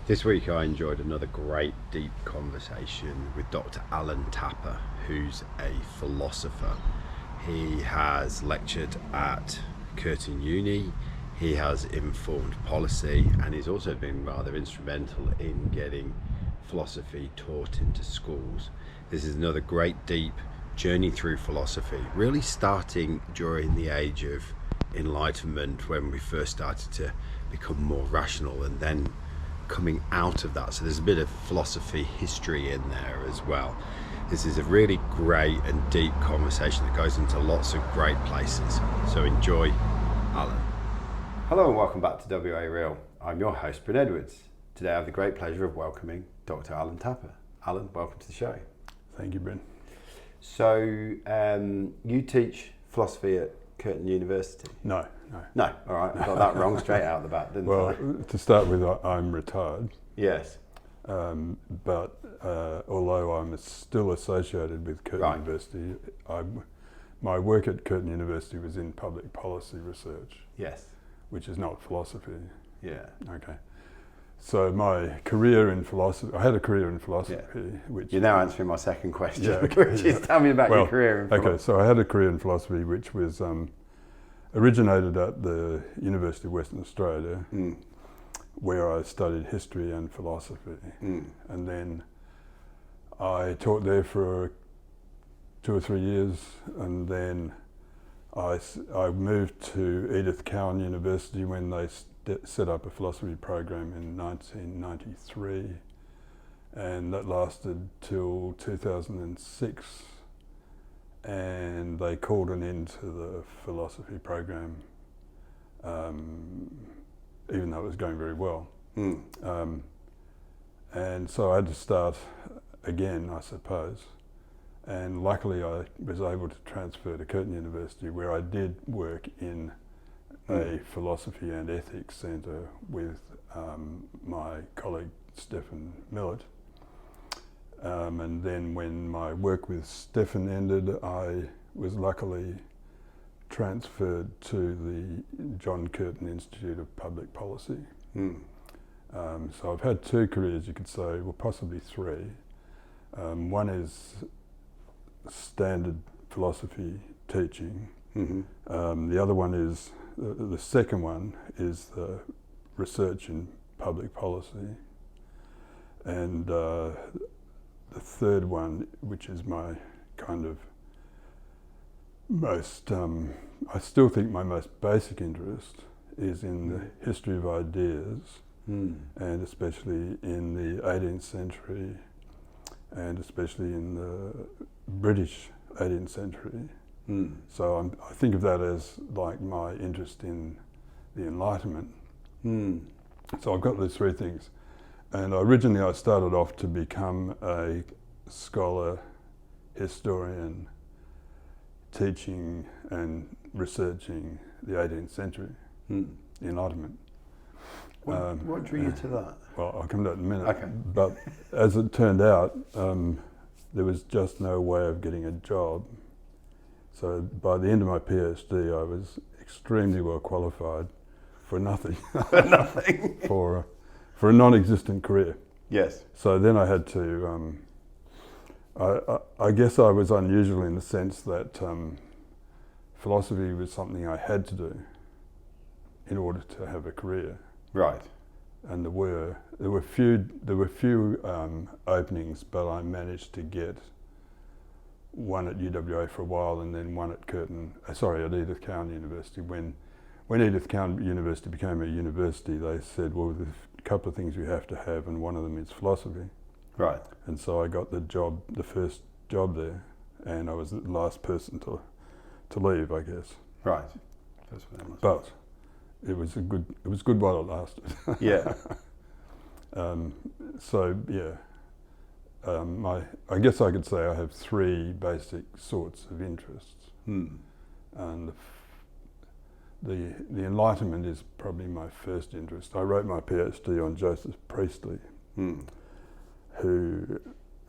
This week I enjoyed another great deep conversation with Dr. Alan Tapper, who's a philosopher. He has lectured at Curtin Uni, he has informed policy, and he's also been rather instrumental in getting philosophy taught into schools. This is another great deep journey through philosophy, really starting during the age of Enlightenment, when we first started to become more rational, and then coming out of that. So there's a bit of philosophy history in there as well. This is a really great and deep conversation that goes into lots of great places. So enjoy, Alan. Hello and welcome back to WA Real. I'm your host, Bryn Edwards. Today I have the great pleasure of welcoming Dr. Alan Tapper. Alan, welcome to the show. Thank you, Bryn. So you teach philosophy at Curtin University? No. No, all right, I got that wrong straight out of the bat, didn't I? Well, to start with, I'm retired. Yes. But although I'm still associated with Curtin University, my work at Curtin University was in public policy research. Yes. Which is not philosophy. Yeah. Okay. So my career in philosophy, I had a career in philosophy, which... You're now answering my second question, which is tell me about your career in philosophy. Okay, so I had a career in philosophy which was originated at the University of Western Australia, where I studied history and philosophy. And then I taught there for 2 or 3 years, and then I moved to Edith Cowan University when they set up a philosophy program in 1993, and that lasted till 2006, and they called an end to the philosophy program, even though it was going very well. And so I had to start again, I suppose, and luckily I was able to transfer to Curtin University, where I did work in a philosophy and ethics centre with my colleague Stefan Millett. And then when my work with Stefan ended, I was luckily transferred to the John Curtin Institute of Public Policy. So I've had 2 careers, you could say, well possibly 3. One is standard philosophy teaching. The other one is, the second one is the research in public policy. And the third one, which is my kind of most, I still think my most basic interest is in the history of ideas, and especially in the 18th century, and especially in the British 18th century. So I think of that as like my interest in the Enlightenment. So I've got those 3 things. And originally I started off to become a scholar, historian, teaching and researching the 18th century, the Enlightenment. What drew you to that? Well, I'll come to that in a minute. Okay. But as it turned out, there was just no way of getting a job. So by the end of my PhD, I was extremely well qualified for nothing. For nothing? For a non-existent career. Yes. So then I had to, I guess I was unusual in the sense that philosophy was something I had to do in order to have a career. Right. And there were few openings, but I managed to get one at UWA for a while, and then one at at Edith Cowan University. When Edith Cowan University became a university, they said, well, there's a couple of things you have to have, and one of them is philosophy. Right. And so I got the first job there, and I was the last person to leave, I guess. Right. But it was good while it lasted. Yeah. I guess I could say I have 3 basic sorts of interests, and the Enlightenment is probably my first interest. I wrote my PhD on Joseph Priestley, who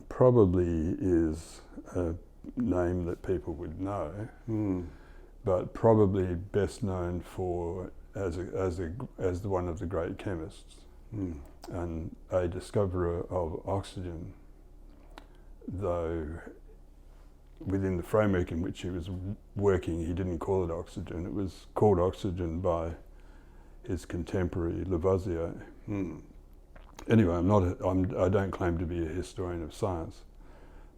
probably is a name that people would know, but probably best known for as one of the great chemists. and a discoverer of oxygen, though within the framework in which he was working, he didn't call it oxygen. It was called oxygen by his contemporary Lavoisier. Anyway, I don't claim to be a historian of science,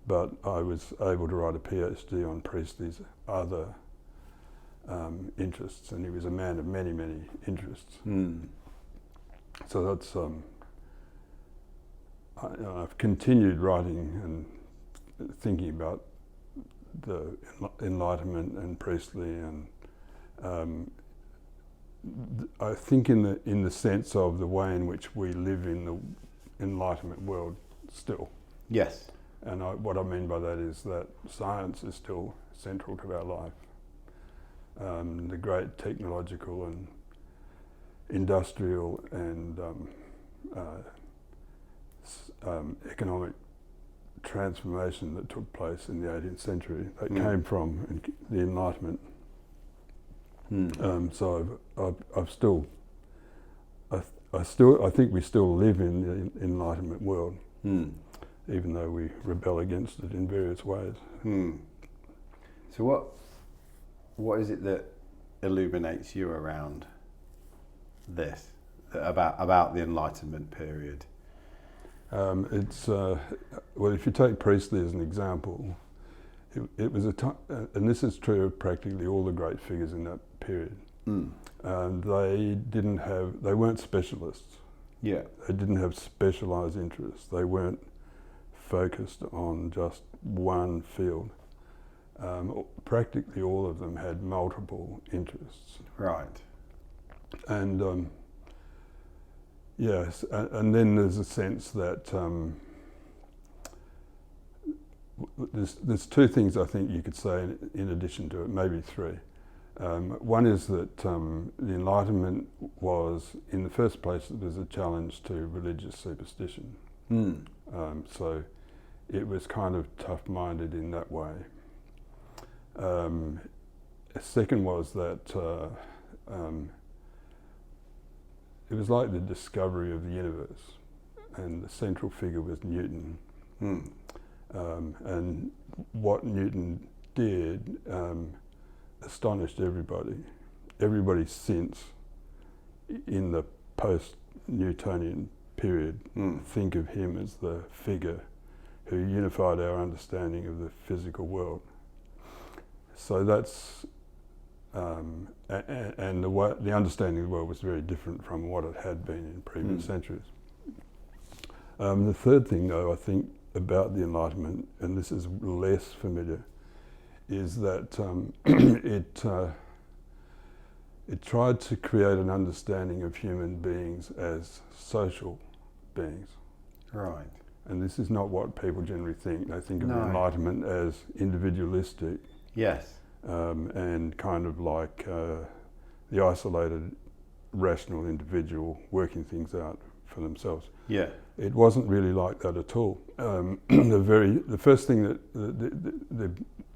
but I was able to write a PhD on Priestley's other interests, and he was a man of many, many interests. So that's I've continued writing and thinking about the Enlightenment and Priestley, and I think in the sense of the way in which we live in the Enlightenment world still. Yes. And what I mean by that is that science is still central to our life. The great technological and industrial and economic transformation that took place in the 18th century that came from the Enlightenment. So I think we still live in the Enlightenment world, even though we rebel against it in various ways. So what is it that illuminates you around this, about the Enlightenment period? It's well, if you take Priestley as an example, it was a time, and this is true of practically all the great figures in that period. They weren't specialists. Yeah. They didn't have specialised interests. They weren't focused on just one field. Practically all of them had multiple interests. Right. And yes, and then there's a sense that there's two things I think you could say in addition to it, maybe three. One is that the Enlightenment was, in the first place, it was a challenge to religious superstition. So it was kind of tough-minded in that way. A second was that it was like the discovery of the universe, and the central figure was Newton. And what Newton did astonished everybody. Everybody since, in the post-Newtonian period, think of him as the figure who unified our understanding of the physical world. So that's, and the understanding of the world was very different from what it had been in previous centuries. The third thing, though, I think about the Enlightenment, and this is less familiar, is that it tried to create an understanding of human beings as social beings. Right. And this is not what people generally think. They think of the Enlightenment as individualistic. Yes. And kind of like the isolated, rational individual working things out for themselves. Yeah. It wasn't really like that at all. The first thing that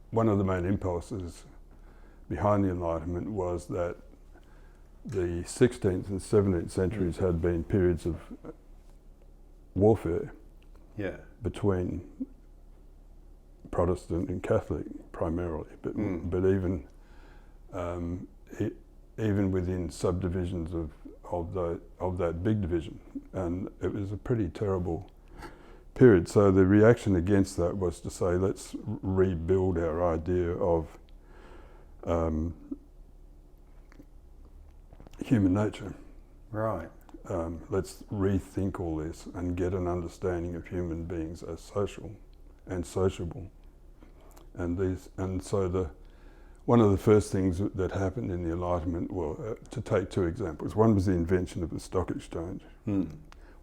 one of the main impulses behind the Enlightenment was that the 16th and 17th centuries had been periods of warfare between Protestant and Catholic primarily, but even even within subdivisions of that big division, and it was a pretty terrible period. So the reaction against that was to say, let's rebuild our idea of human nature. Right. Let's rethink all this and get an understanding of human beings as social and sociable. And so one of the first things that happened in the Enlightenment, to take two examples, one was the invention of the stock exchange,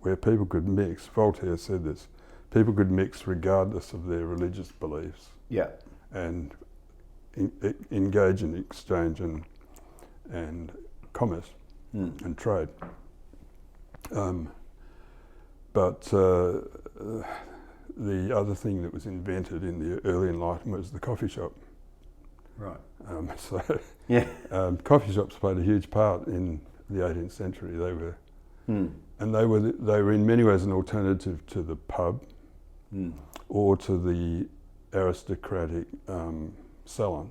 where people could mix. Voltaire said this: people could mix regardless of their religious beliefs. Yeah. And engage in exchange and commerce and trade. But the other thing that was invented in the early Enlightenment was the coffee shop. Right. Coffee shops played a huge part in the 18th century. They were and they were in many ways an alternative to the pub or to the aristocratic salon.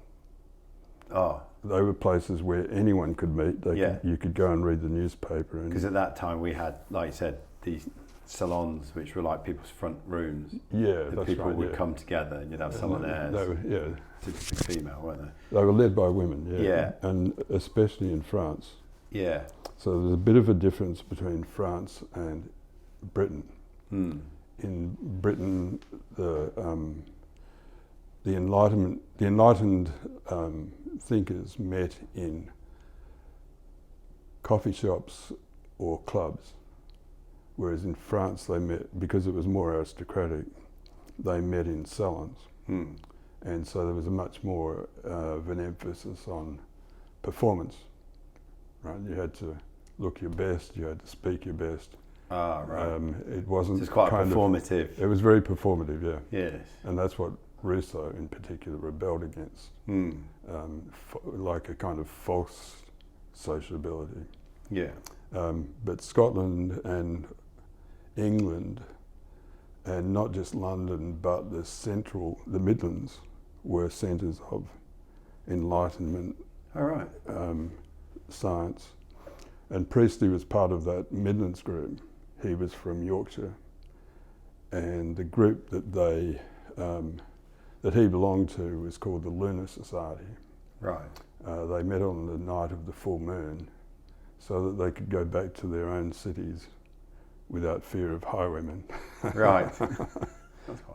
Oh. They were places where anyone could meet. You could go and read the newspaper. Because at that time we had, like you said, these salons which were like people's front rooms. Yeah, the that's people right, would come together and you'd have salonairs. They were, typically female, weren't they? They were led by women, Yeah. And especially in France. Yeah. So there's a bit of a difference between France and Britain. In Britain, the enlightened thinkers met in coffee shops or clubs, whereas in France they met, because it was more aristocratic, they met in salons. And so there was a much more of an emphasis on performance, right? You had to look your best, you had to speak your best. Ah, right. It wasn't so it's quite performative. It was very performative, yeah. Yes. And that's what Rousseau in particular rebelled against, like a kind of false sociability. Yeah. But Scotland and England, and not just London, but the Midlands, were centres of Enlightenment. All right. Science. And Priestley was part of that Midlands group. He was from Yorkshire, and the group that he belonged to was called the Lunar Society. Right. They met on the night of the full moon so that they could go back to their own cities without fear of highwaymen. Right.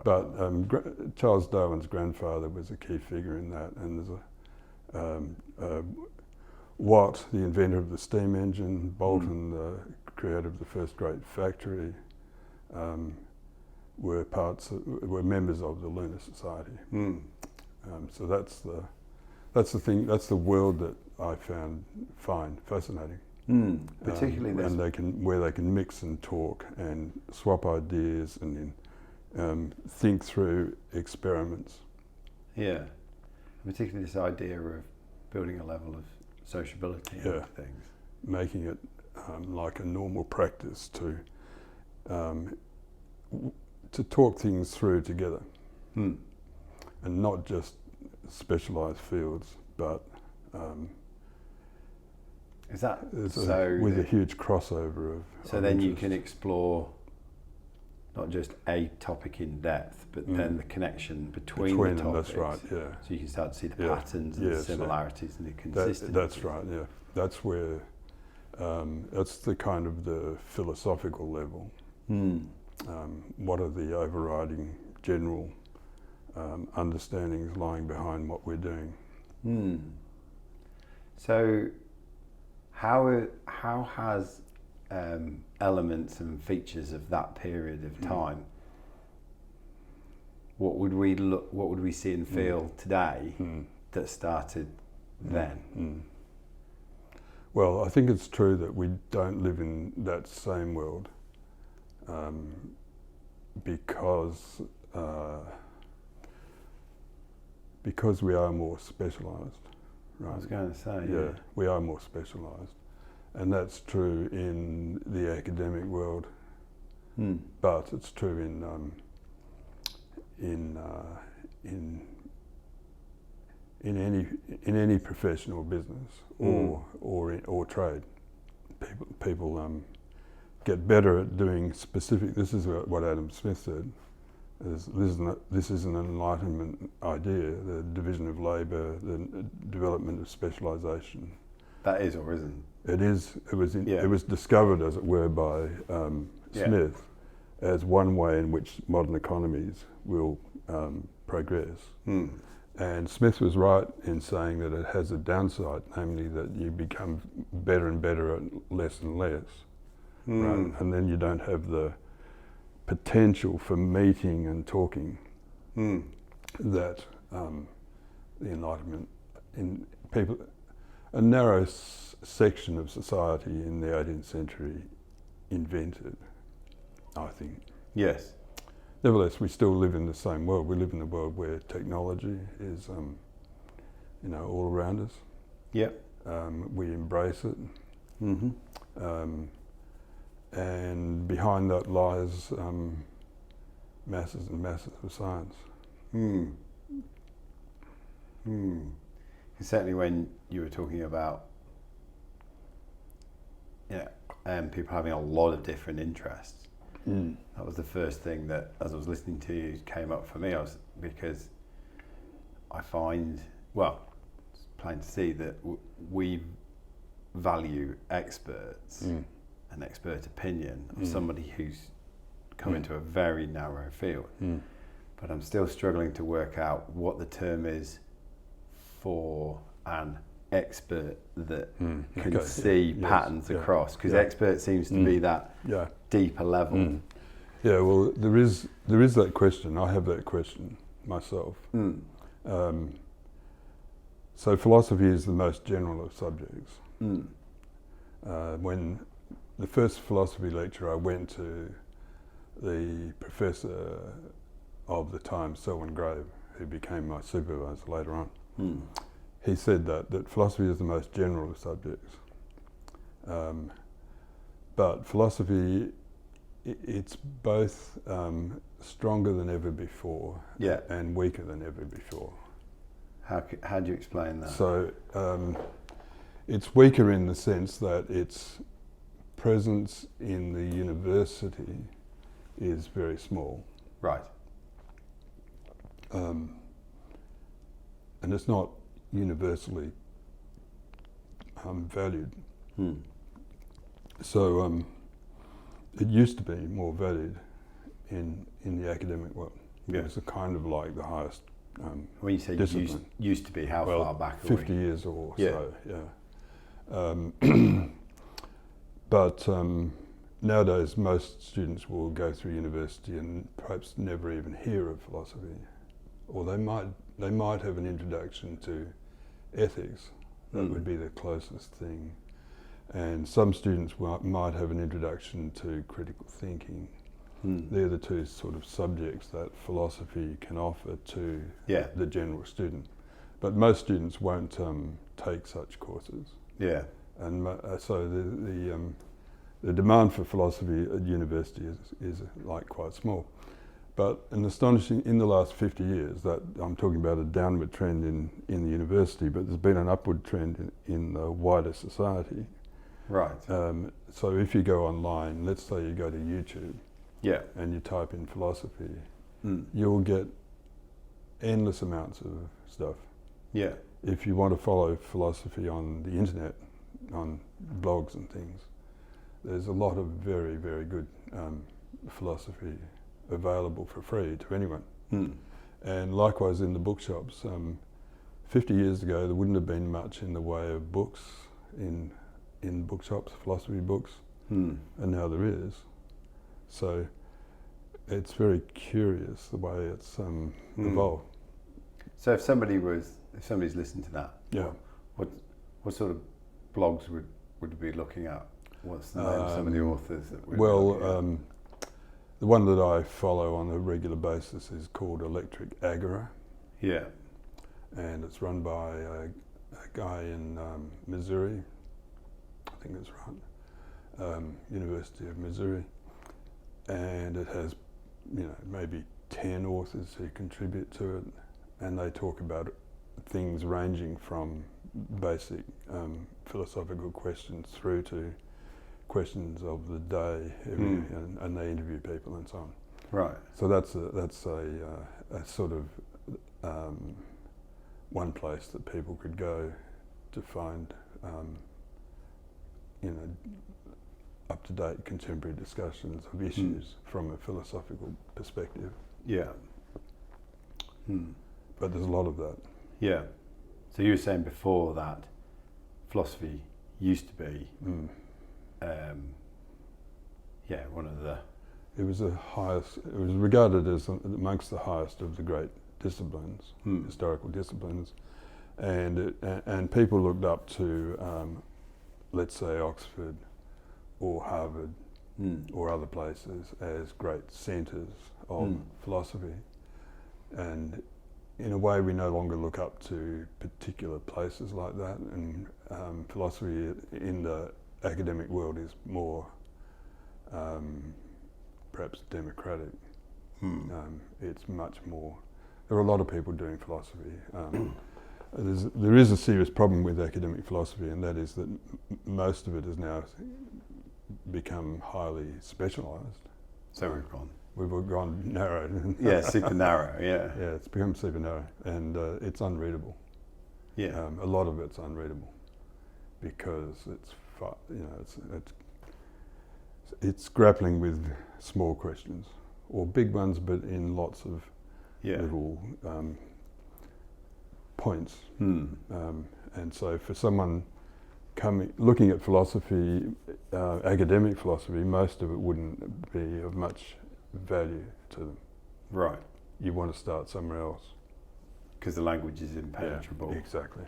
But Charles Darwin's grandfather was a key figure in that, and there's Watt, the inventor of the steam engine, Bolton, the creator of the first great factory, were members of the Lunar Society. So that's the thing. That's the world that I find fascinating. Particularly this. And where they can mix and talk and swap ideas and think through experiments. Yeah, particularly this idea of building a level of sociability into things. Making it like a normal practice to talk things through together. And not just specialised fields, but is that with a huge crossover of then you interest. can explore not just a topic in depth, but then the connection between the topics. That's right, yeah. So you can start to see the patterns and the similarities and the consistency. That's right, yeah. That's where, that's the kind of the philosophical level. What are the overriding general understandings lying behind what we're doing? So how has elements and features of that period of time, what would we see and feel today that started then? Well, I think it's true that we don't live in that same world because we are more specialised. Right? I was going to say, yeah, we are more specialised. And that's true in the academic world, but it's true in any professional business or trade. People get better at doing specific. This is what Adam Smith said. This is an Enlightenment idea: the division of labour, the development of specialisation. That is or isn't? It is. It was discovered, as it were, by Smith as one way in which modern economies will progress. And Smith was right in saying that it has a downside, namely that you become better and better at less and less, right? And then you don't have the potential for meeting and talking that the Enlightenment in people. A narrow section of society in the 18th century invented, I think. Yes. Nevertheless, we still live in the same world. We live in a world where technology is, all around us. Yep. We embrace it. and behind that lies masses and masses of science. Mm. Mm. Certainly when you were talking about people having a lot of different interests, that was the first thing that, as I was listening to you, came up for me. Because I find, well, it's plain to see that we value experts and expert opinion of somebody who's come into a very narrow field. But I'm still struggling to work out what the term is for an expert that can see patterns across, because expert seems to be that deeper level. Yeah, well, there is that question. I have that question myself. So philosophy is the most general of subjects. When the first philosophy lecture I went to, the professor of the time, Selwyn Grave, who became my supervisor later on, he said that philosophy is the most general of subjects. But philosophy, it's both stronger than ever before and weaker than ever before. How do you explain that? So it's weaker in the sense that its presence in the university is very small. Right. And it's not universally valued. So it used to be more valued in the academic world. It was a kind of like the highest when you say used to be, how far back? 50 years or so, But nowadays most students will go through university and perhaps never even hear of philosophy, or they might have an introduction to ethics. That would be the closest thing. And some students might have an introduction to critical thinking. They're the two sort of subjects that philosophy can offer to the general student. But most students won't take such courses. Yeah. And so the demand for philosophy at university is like quite small. But an astonishing, in the last 50 years, that I'm talking about a downward trend in the university, but there's been an upward trend in the wider society. Right. So if you go online, let's say you go to YouTube, and you type in philosophy, you'll get endless amounts of stuff. Yeah. If you want to follow philosophy on the internet, on blogs and things, there's a lot of very, very good philosophy available for free to anyone. And likewise in the bookshops. 50 years ago there wouldn't have been much in the way of books in bookshops, philosophy books, and now there is. So it's very curious the way it's evolved. So if somebody's listening to that, what sort of blogs would be looking at? What's the name of some of the authors that we're looking at? The one that I follow on a regular basis is called Electric Agora. Yeah. And it's run by a guy in Missouri, I think that's right, University of Missouri. And it has, maybe 10 authors who contribute to it, and they talk about things ranging from basic philosophical questions through to questions of the day, and they interview people and so on. Right. So that's a sort of one place that people could go to find up-to-date contemporary discussions of issues from a philosophical perspective. Yeah. But there's a lot of that. Yeah. So you were saying before that philosophy used to be one of the... It was regarded as amongst the highest of the great disciplines, historical disciplines, and people looked up to, let's say, Oxford or Harvard or other places as great centres of philosophy. And in a way we no longer look up to particular places like that, and philosophy in the academic world is more perhaps democratic. It's much more. There are a lot of people doing philosophy. There is a serious problem with academic philosophy, and that is that most of it has now become highly specialised. So we've gone narrow. Yeah, super narrow. Yeah. Yeah, it's become super narrow, and it's unreadable. Yeah. A lot of it's unreadable because it's grappling with small questions or big ones, but in lots of little points. And so for someone looking at philosophy, academic philosophy, most of it wouldn't be of much value to them. Right. You want to start somewhere else. Because the language is impenetrable. Yeah, exactly.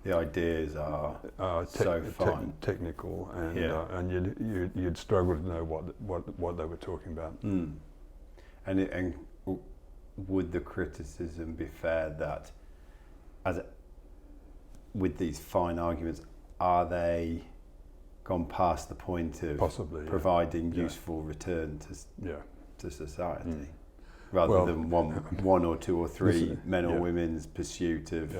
The ideas are so fine. Technical, and you'd struggle to know what they were talking about. And would the criticism be fair that with these fine arguments, are they gone past the point of possibly providing useful return to society, rather than one or two or three men or women's pursuit of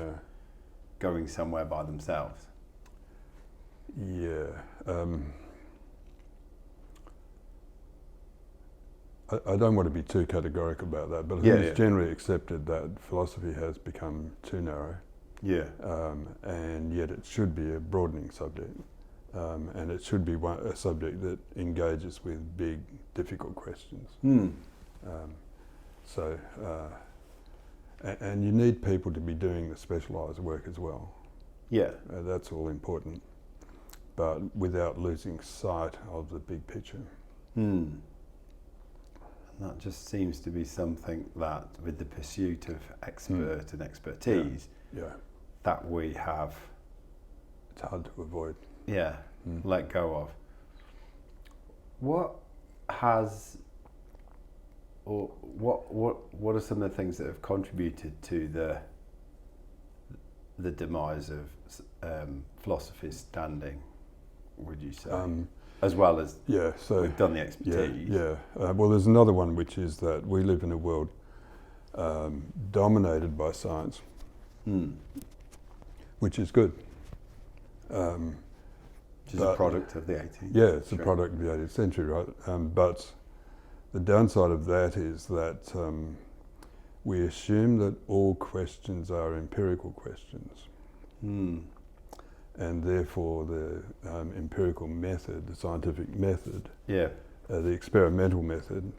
going somewhere by themselves? I don't want to be too categorical about that, but I think it's generally accepted that philosophy has become too narrow. And yet it should be a broadening subject, and it should be a subject that engages with big, difficult questions. And you need people to be doing the specialised work as well. That's all important, but without losing sight of the big picture. And that just seems to be something that, with the pursuit of expert and expertise, that we have. It's hard to avoid. Let go of. What are some of the things that have contributed to the demise of philosophy's standing, would you say? As well as so we've done the expertise. Well, there's another one, which is that we live in a world dominated by science, which is good. Which is a product of the 18th. Yeah, it's a product of the 18th century, right? But the downside of that is that we assume that all questions are empirical questions. And therefore the empirical method, the scientific method, the experimental method,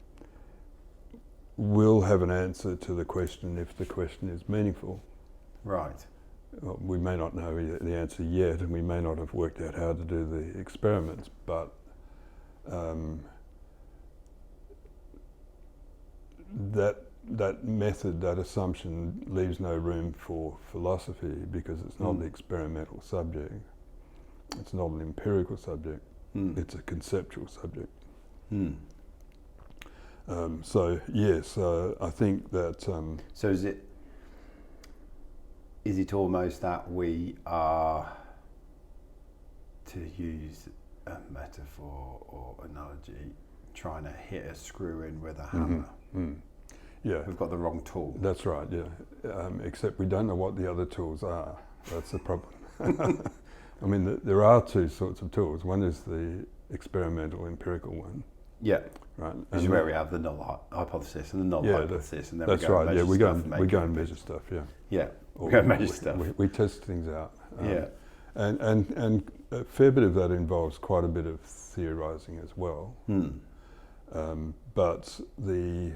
will have an answer to the question if the question is meaningful. Right. Well, we may not know the answer yet, and we may not have worked out how to do the experiments, but that method, that assumption, leaves no room for philosophy because it's not the experimental subject. It's not an empirical subject. It's a conceptual subject. So yes, I think that. So is it almost that we are, to use a metaphor or analogy, trying to hit a screw in with a hammer? Yeah, we've got the wrong tool. That's right. Except we don't know what the other tools are. That's the problem. I mean, there are two sorts of tools. One is the experimental, empirical one. Right. This is where we have the null hypothesis and the null hypothesis, and then that's we go right. and measure We go and stuff measure stuff. We go and measure stuff. We test things out. And a fair bit of that involves quite a bit of theorising as well. But the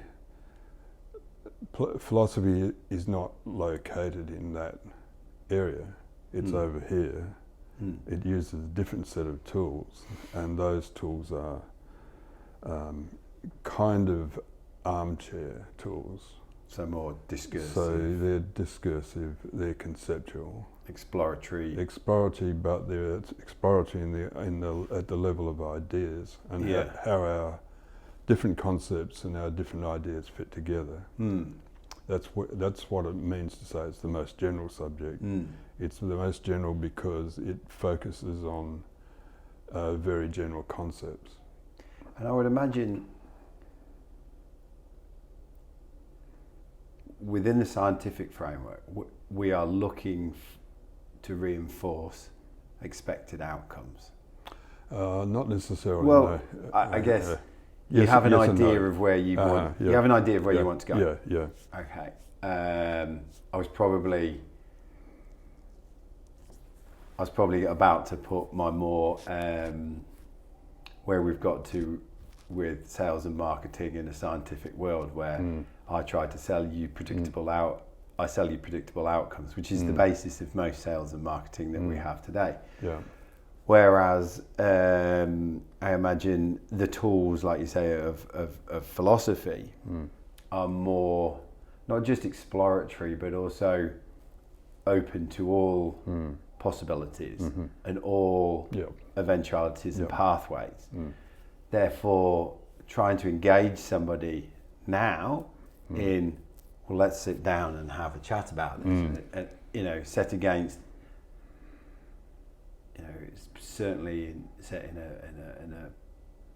philosophy is not located in that area. It's over here. It uses a different set of tools, and those tools are kind of armchair tools. So more discursive. So they're discursive, they're conceptual. Exploratory, but they're exploratory at the level of ideas and how our different concepts and our different ideas fit together. That's what it means to say it's the most general subject. It's the most general because it focuses on very general concepts. And I would imagine within the scientific framework, we are looking to reinforce expected outcomes. Not necessarily. Well, no. I guess yes, you have an yes and idea no. of where you want. Yeah. You have an idea of where Yeah, you want to go. Yeah. Okay. I was probably about to put my more where we've got to with sales and marketing in a scientific world, where I try to sell you predictable outcomes, which is the basis of most sales and marketing that we have today. Yeah. Whereas I imagine the tools, like you say, of philosophy are more not just exploratory, but also open to all possibilities and all eventualities and pathways. Therefore, trying to engage somebody now in, well, let's sit down and have a chat about this, and set against, it's certainly set in a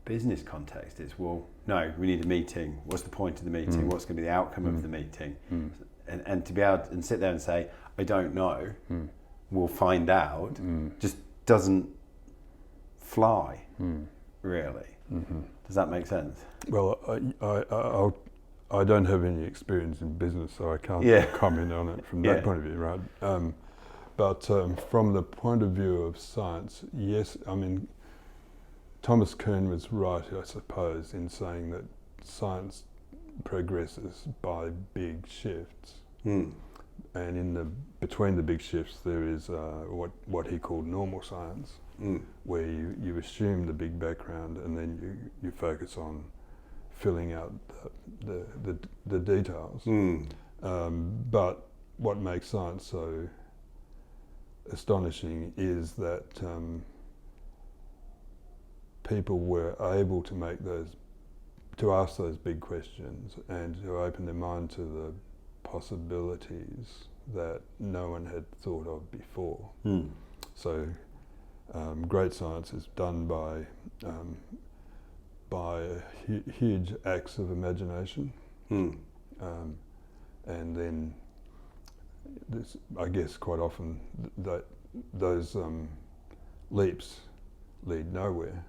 business context. It's, well, no, we need a meeting. What's the point of the meeting? What's going to be the outcome of the meeting? And to be able to sit there and say, I don't know, we'll find out, just doesn't fly, really. Does that make sense? Well, I don't have any experience in business, so I can't comment on it from that point of view, right? But from the point of view of science, yes, I mean, Thomas Kuhn was right, I suppose, in saying that science progresses by big shifts. And between the big shifts, there is what he called normal science, where you assume the big background and then you focus on filling out the details. But what makes science so astonishing is that people were able to ask those big questions and to open their mind to the possibilities that no one had thought of before. So great science is done by huge acts of imagination, and then I guess quite often those leaps lead nowhere,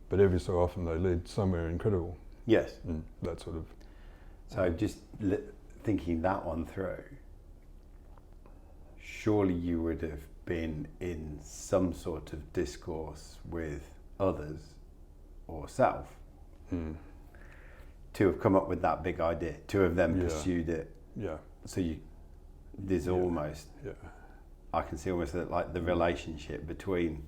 but every so often they lead somewhere incredible. Yes. That sort of. So just thinking that one through, surely you would have been in some sort of discourse with others or self to have come up with that big idea, to have then pursued it. Yeah. So there's almost, I can see almost like the relationship between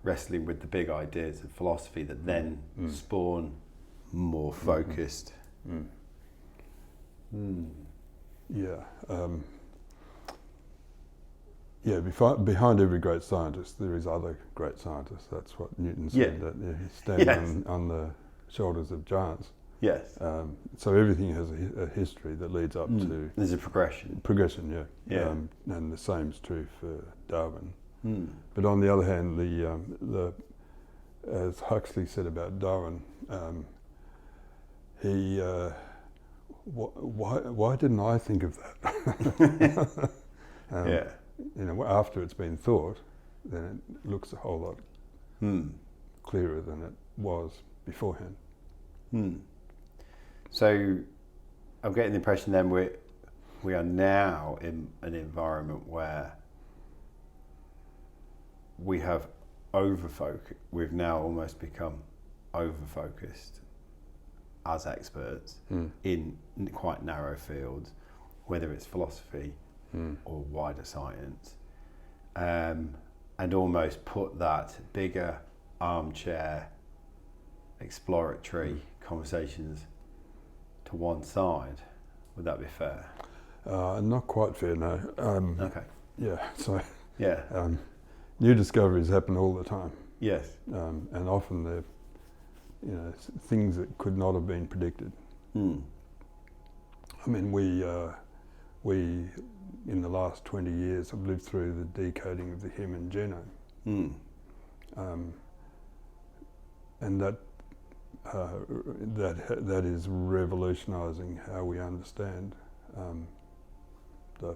wrestling with the big ideas of philosophy that then spawn more focused. Behind every great scientist there is other great scientists. That's what Newton said, that he's standing on the shoulders of giants. Yes. So everything has a history that leads up to. There's a progression. And the same is true for Darwin. But on the other hand, as Huxley said about Darwin, why didn't I think of that? After it's been thought, then it looks a whole lot clearer than it was beforehand. So I'm getting the impression then we are now in an environment where we have we've now almost become over-focused as experts in quite narrow fields, whether it's philosophy or wider science, and almost put that bigger armchair exploratory conversations to one side. Would that be fair? Not quite fair, no. Okay. Yeah, so new discoveries happen all the time. Yes. And often they're things that could not have been predicted. I mean, we in the last 20 years have lived through the decoding of the human genome. and that is revolutionising how we understand the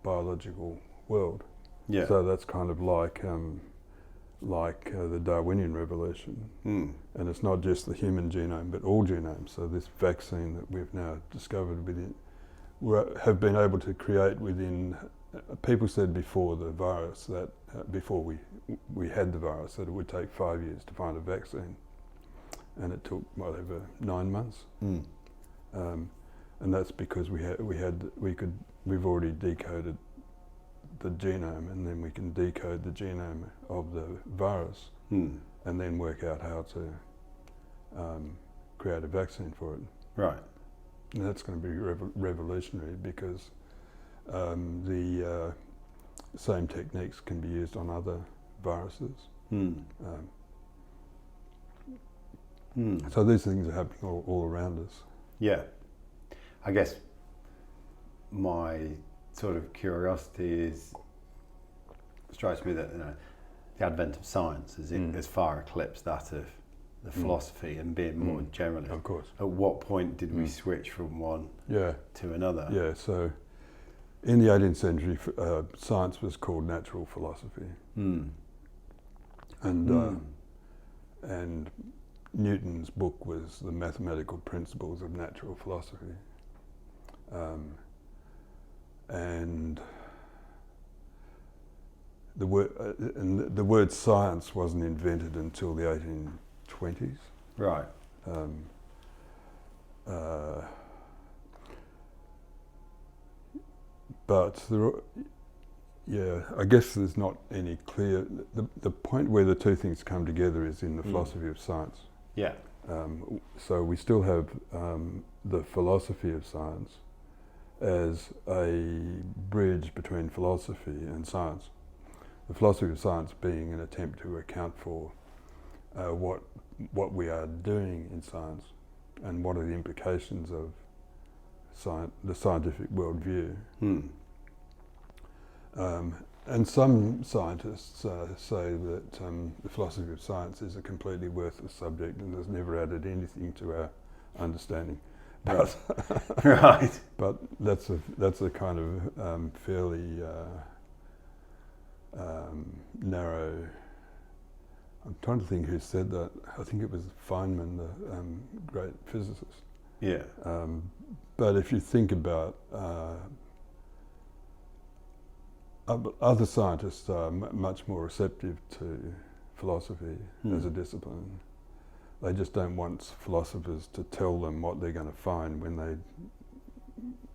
biological world. Yeah. So that's kind of like the Darwinian revolution. And it's not just the human genome, but all genomes. So this vaccine that we've now discovered have been able to create within, people said before the virus that, before we had the virus, that it would take 5 years to find a vaccine. And it took, whatever, 9 months. And that's because we've already decoded the genome, and then we can decode the genome of the virus, and then work out how to create a vaccine for it. Right. And that's going to be revolutionary, because the same techniques can be used on other viruses. So these things are happening all around us. Yeah. I guess my sort of curiosity strikes me that the advent of science has far eclipsed that of the philosophy and being more generalist. Of course. At what point did we switch from one to another? Yeah, so in the 18th century, science was called natural philosophy. And Newton's book was The Mathematical Principles of Natural Philosophy. And the word science wasn't invented until the 1820s. Right. But I guess there's not any clear. The point where the two things come together is in the philosophy of science. Yeah. So we still have the philosophy of science as a bridge between philosophy and science. The philosophy of science being an attempt to account for what we are doing in science and what are the implications of the scientific worldview. And some scientists say that the philosophy of science is a completely worthless subject and has never added anything to our understanding. But, right. But that's a kind of fairly narrow. I'm trying to think who said that. I think it was Feynman, the great physicist. Yeah. But if you think about other scientists are much more receptive to philosophy as a discipline. They just don't want philosophers to tell them what they're going to find when they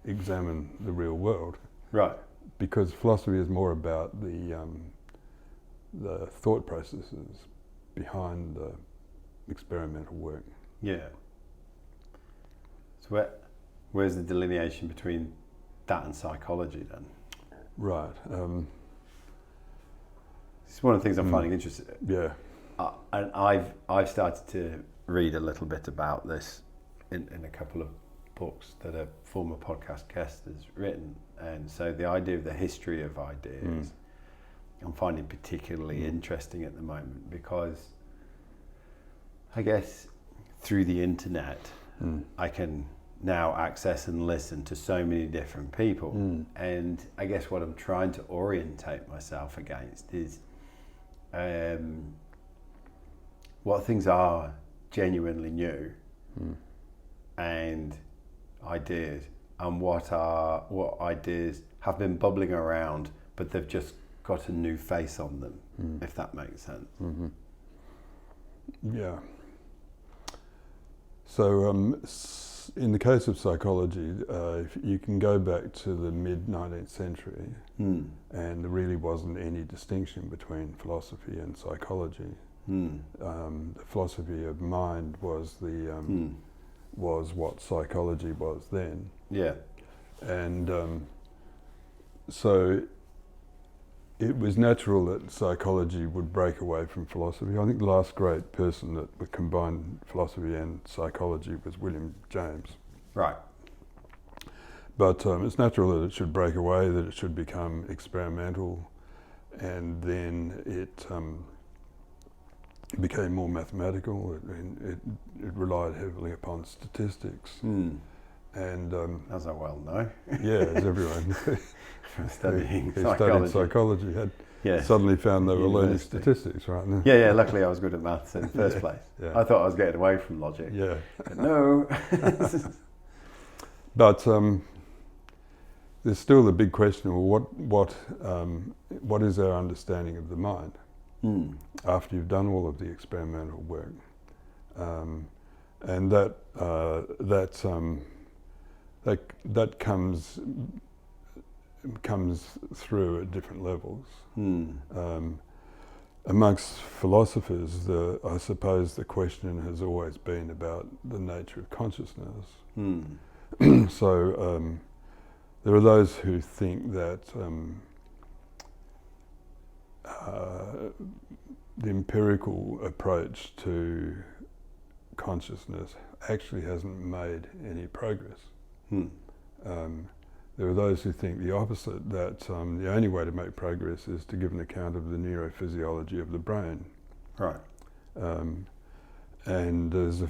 examine the real world. Right. Because philosophy is more about the thought processes behind the experimental work. Yeah. So where's the delineation between that and psychology then? Right. It's one of the things I'm finding interesting. Yeah. And I've started to read a little bit about this in a couple of books that a former podcast guest has written. And so the idea of the history of ideas, I'm finding particularly interesting at the moment, because I guess through the internet, I can now access and listen to so many different people. And I guess what I'm trying to orientate myself against is what things are genuinely new and ideas, and what ideas have been bubbling around but they've just got a new face on them, if that makes sense. Yeah. So in the case of psychology, if you can go back to the mid-19th century, and there really wasn't any distinction between philosophy and psychology. The philosophy of mind was was what psychology was then. Yeah. And so it was natural that psychology would break away from philosophy. I think the last great person that combined philosophy and psychology was William James. Right. But it's natural that it should break away, that it should become experimental, and then it became more mathematical. It relied heavily upon statistics. And as I well know. yeah, as everyone From studying who psychology. studied psychology had Yes. suddenly found they were learning University. statistics, right? Yeah, luckily I was good at maths in the first place. Yeah. I thought I was getting away from logic. Yeah. But no. But there's still the big question: well, what is our understanding of the mind after you've done all of the experimental work? And that comes through at different levels. Amongst philosophers, I suppose the question has always been about the nature of consciousness. So there are those who think that the empirical approach to consciousness actually hasn't made any progress. There are those who think the opposite, that the only way to make progress is to give an account of the neurophysiology of the brain. Right. And there's a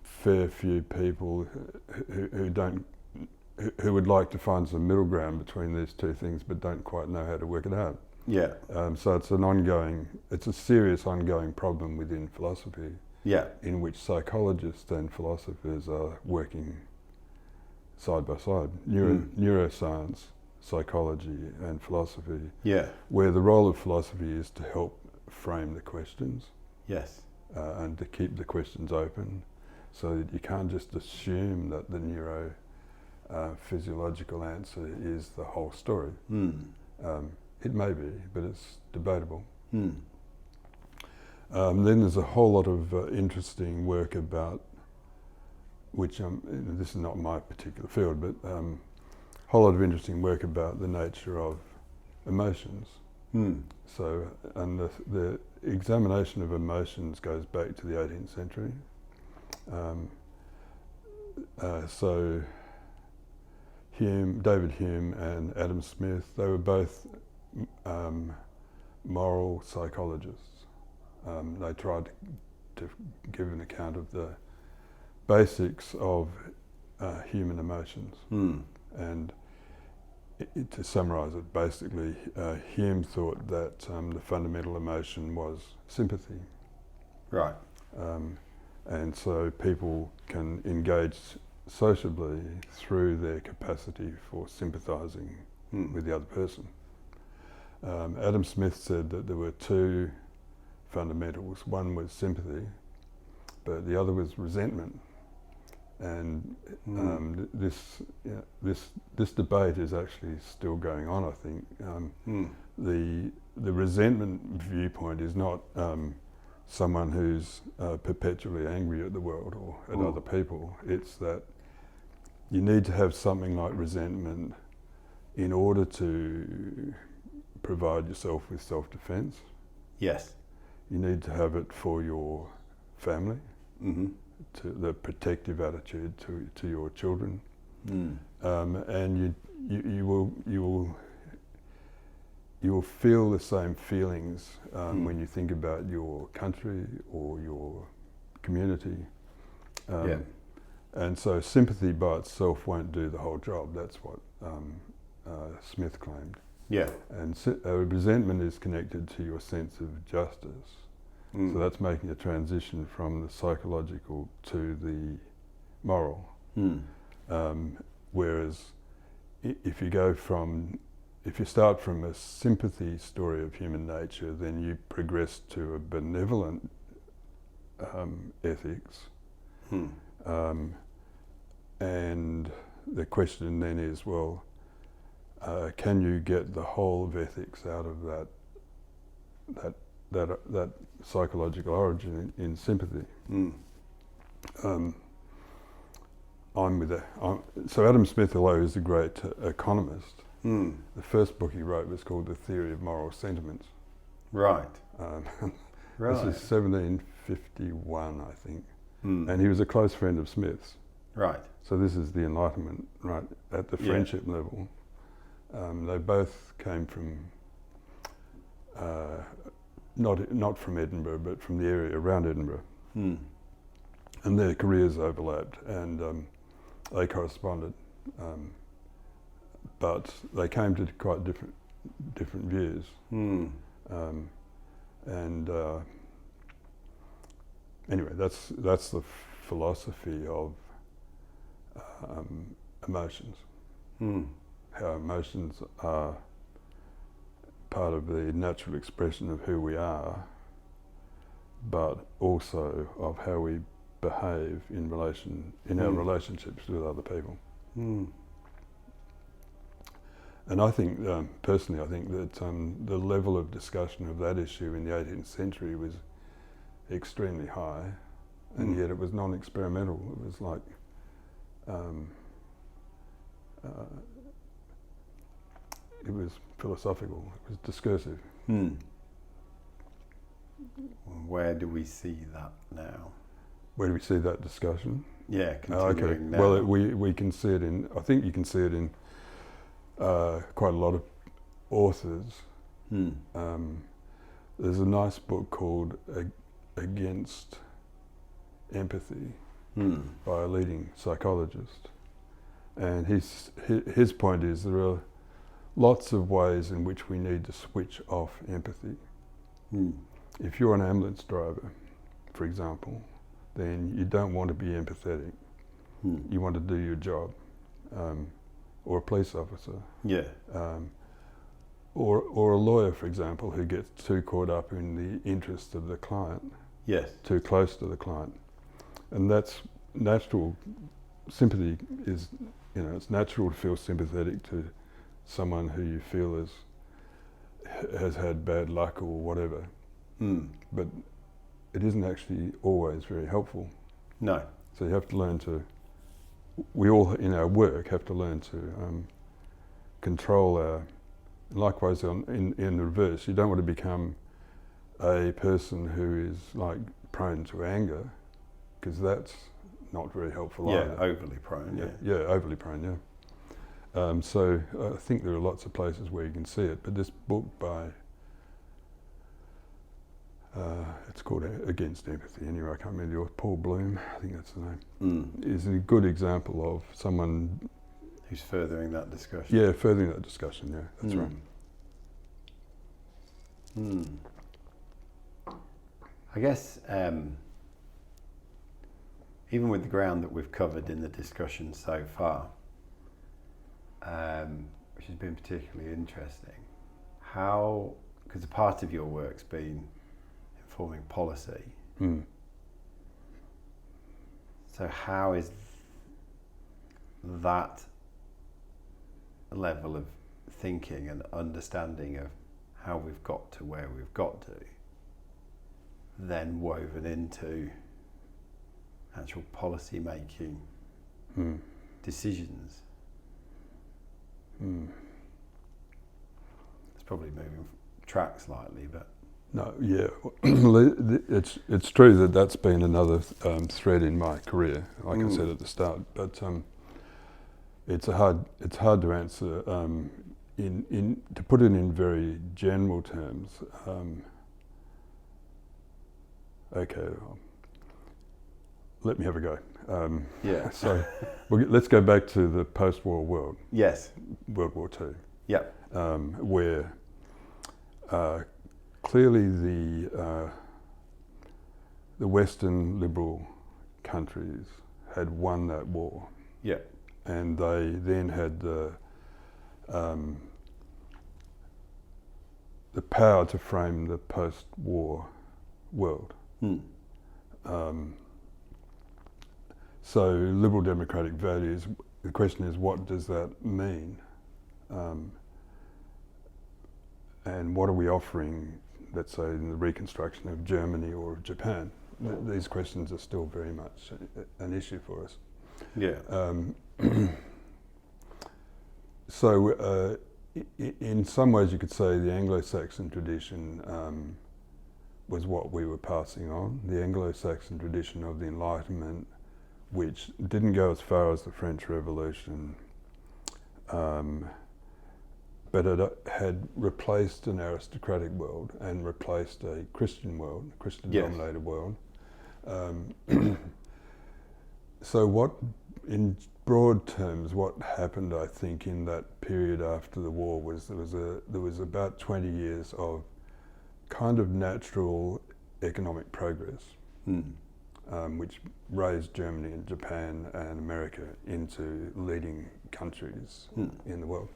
fair few people who would like to find some middle ground between these two things, but don't quite know how to work it out. Yeah. So it's a serious ongoing problem within philosophy. Yeah. In which psychologists and philosophers are working side by side. Neuroscience, psychology, and philosophy. Yeah. Where the role of philosophy is to help frame the questions. Yes. And to keep the questions open, so that you can't just assume that the physiological answer is the whole story. It may be, but it's debatable. Then there's a whole lot of interesting work about, which this is not my particular field, but a whole lot of interesting work about the nature of emotions. So, and the examination of emotions goes back to the 18th century. So David Hume and Adam Smith, they were both moral psychologists. They tried to give an account of the basics of human emotions. And to summarise it, basically, Hume thought that the fundamental emotion was sympathy. Right. And so people can engage sociably through their capacity for sympathising with the other person. Adam Smith said that there were two fundamentals. One was sympathy, but the other was resentment. And this debate is actually still going on, I think. The resentment viewpoint is not someone who's perpetually angry at the world or at other people. It's that you need to have something like resentment in order to provide yourself with self-defense. Yes. You need to have it for your family, to the protective attitude to your children, and you will feel the same feelings when you think about your country or your community. And so sympathy by itself won't do the whole job. That's what Smith claimed. Yeah. And resentment is connected to your sense of justice. So that's making a transition from the psychological to the moral. Whereas if you start from a sympathy story of human nature, then you progress to a benevolent ethics. And the question then is, well, can you get the whole of ethics out of that psychological origin in sympathy? So Adam Smith, although he's a great economist, the first book he wrote was called The Theory of Moral Sentiments. Right. This is 1751, I think. And he was a close friend of Smith's. Right. So this is the Enlightenment, right, at the friendship level. They both came from not from Edinburgh, but from the area around Edinburgh. Mm. And their careers overlapped, and they corresponded. But they came to quite different views. Mm. And anyway, that's the philosophy of emotions. Mm. How emotions are part of the natural expression of who we are, but also of how we behave in our relationships with other people. Mm. And I think, personally, I think that the level of discussion of that issue in the 18th century was extremely high, and yet it was non-experimental. It was like it was philosophical, it was discursive. Mm. Where do we see that now? Where do we see that discussion? Yeah, continuing now. Well, we can see it in, I think you can see it in quite a lot of authors. There's a nice book called Against Empathy by a leading psychologist. And his point is there are lots of ways in which we need to switch off empathy. If you're an ambulance driver, for example, then you don't want to be empathetic. You want to do your job. Or a police officer. Yeah. Or a lawyer, for example, who gets too caught up in the interest of the client. Yes. Too close to the client. And that's natural. Sympathy is, it's natural to feel sympathetic to someone who you feel has had bad luck or whatever. But it isn't actually always very helpful. No. So you have to learn to, we all in our work have to learn to control our, likewise in the reverse, you don't want to become a person who is like prone to anger, because that's not very helpful either. Yeah, overly prone, Yeah, overly prone, yeah. So I think there are lots of places where you can see it, but this book by, it's called Against Empathy, anyway, I can't remember the author, Paul Bloom, I think that's the name, is a good example of someone who's furthering that discussion. Yeah, furthering that discussion, yeah, that's right. I guess even with the ground that we've covered in the discussion so far, which has been particularly interesting, how, because a part of your work's been informing policy, so how is that level of thinking and understanding of how we've got to where we've got to then woven into actual policy making decisions? It's probably moving track slightly, but no, yeah, it's true that that's been another thread in my career, like I said at the start. But it's hard to answer. To put it in very general terms. Okay, let me have a go. yeah. So let's go back to the post-war world. Yes. World War II. Yeah. Where clearly the Western liberal countries had won that war. Yeah. And they then had the power to frame the post-war world. So liberal democratic values, the question is, what does that mean? And what are we offering, let's say, in the reconstruction of Germany or of Japan? These questions are still very much an issue for us. Yeah. So in some ways you could say the Anglo-Saxon tradition was what we were passing on, the Anglo-Saxon tradition of the Enlightenment, which didn't go as far as the French Revolution, but but it had replaced an aristocratic world and replaced a Christian world, a Christian-dominated world. So what, in broad terms, what happened, I think, in that period after the war was there was about 20 years of kind of natural economic progress, which raised Germany and Japan and America into leading countries in the world.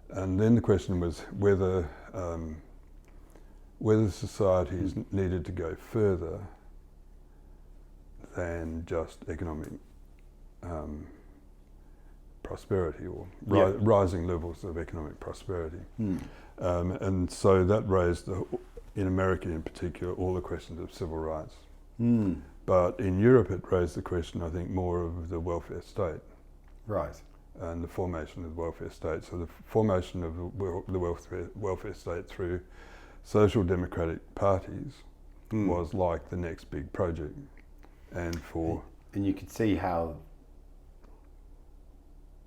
And then the question was whether societies needed to go further than just economic prosperity or rising levels of economic prosperity. And so that raised, in America in particular, all the questions of civil rights. But in Europe it raised the question, I think, more of the welfare state. Right. And the formation of the welfare state. So the formation of the welfare state through social democratic parties was like the next big project. And you could see how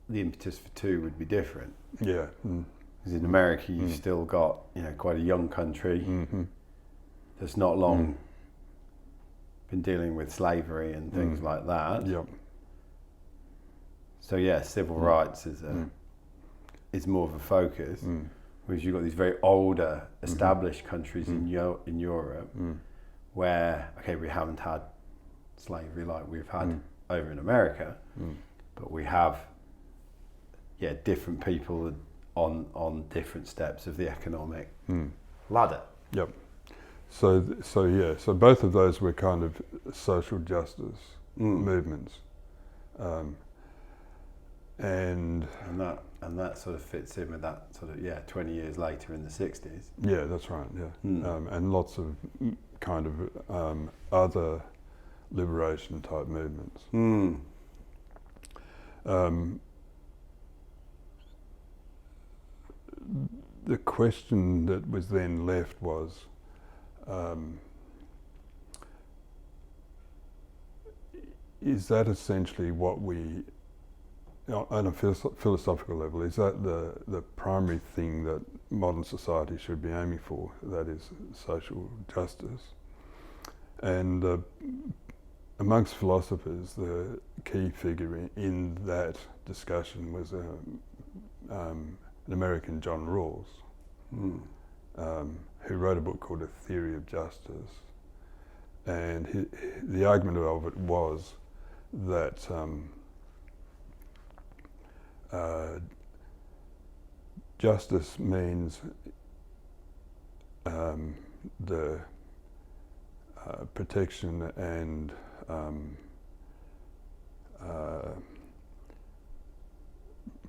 the impetus for two would be different. Yeah. Because in America you've still got, quite a young country that's not long been dealing with slavery and things like that. Yep. So civil rights is more of a focus, whereas you've got these very older, established countries in Europe, where we haven't had slavery like we've had over in America, but we have different people on different steps of the economic ladder. Yep. So both of those were kind of social justice movements. And that sort of fits in with that sort of 20 years later in the 60s. Yeah, that's right. And lots of kind of other liberation type movements. The question that was then left was, is that essentially what we, on a philosophical level, is that the primary thing that modern society should be aiming for, that is social justice? And amongst philosophers, the key figure in that discussion was an American, John Rawls, who wrote a book called A Theory of Justice. And the argument of it was that justice means the protection and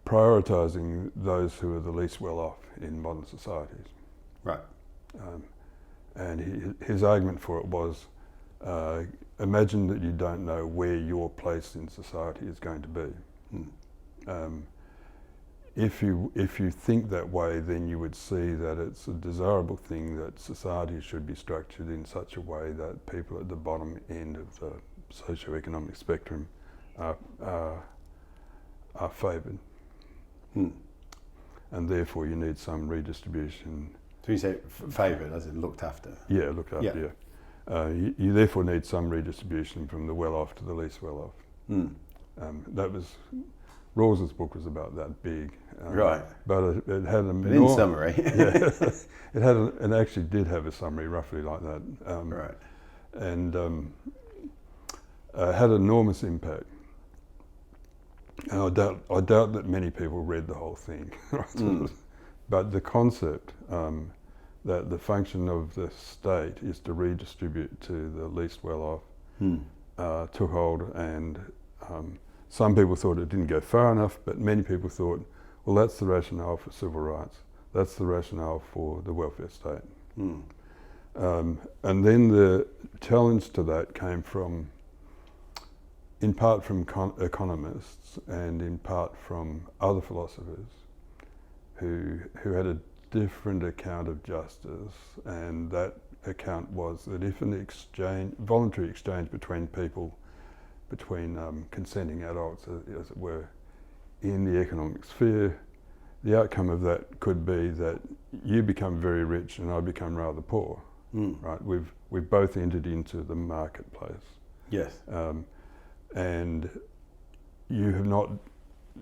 prioritising those who are the least well off in modern societies. Right. And his argument for it was, imagine that you don't know where your place in society is going to be. If you think that way, then you would see that it's a desirable thing that society should be structured in such a way that people at the bottom end of the socio-economic spectrum are favoured. And therefore you need some redistribution. So you say favoured, as in looked after? Yeah, looked after, you therefore need some redistribution from the well-off to the least well-off. That was, Rawls's book was about that big. Right. But it had a... But in summary. it actually did have a summary roughly like that. Right. And had enormous impact. And I doubt that many people read the whole thing. But the concept that the function of the state is to redistribute to the least well off took hold, and some people thought it didn't go far enough, but many people thought, well, that's the rationale for civil rights. That's the rationale for the welfare state. And then the challenge to that came from, in part from economists and in part from other philosophers who had a different account of justice, and that account was that if an voluntary exchange between people, between consenting adults, as it were, in the economic sphere, the outcome of that could be that you become very rich and I become rather poor. Right? We've both entered into the marketplace. Yes. And you have not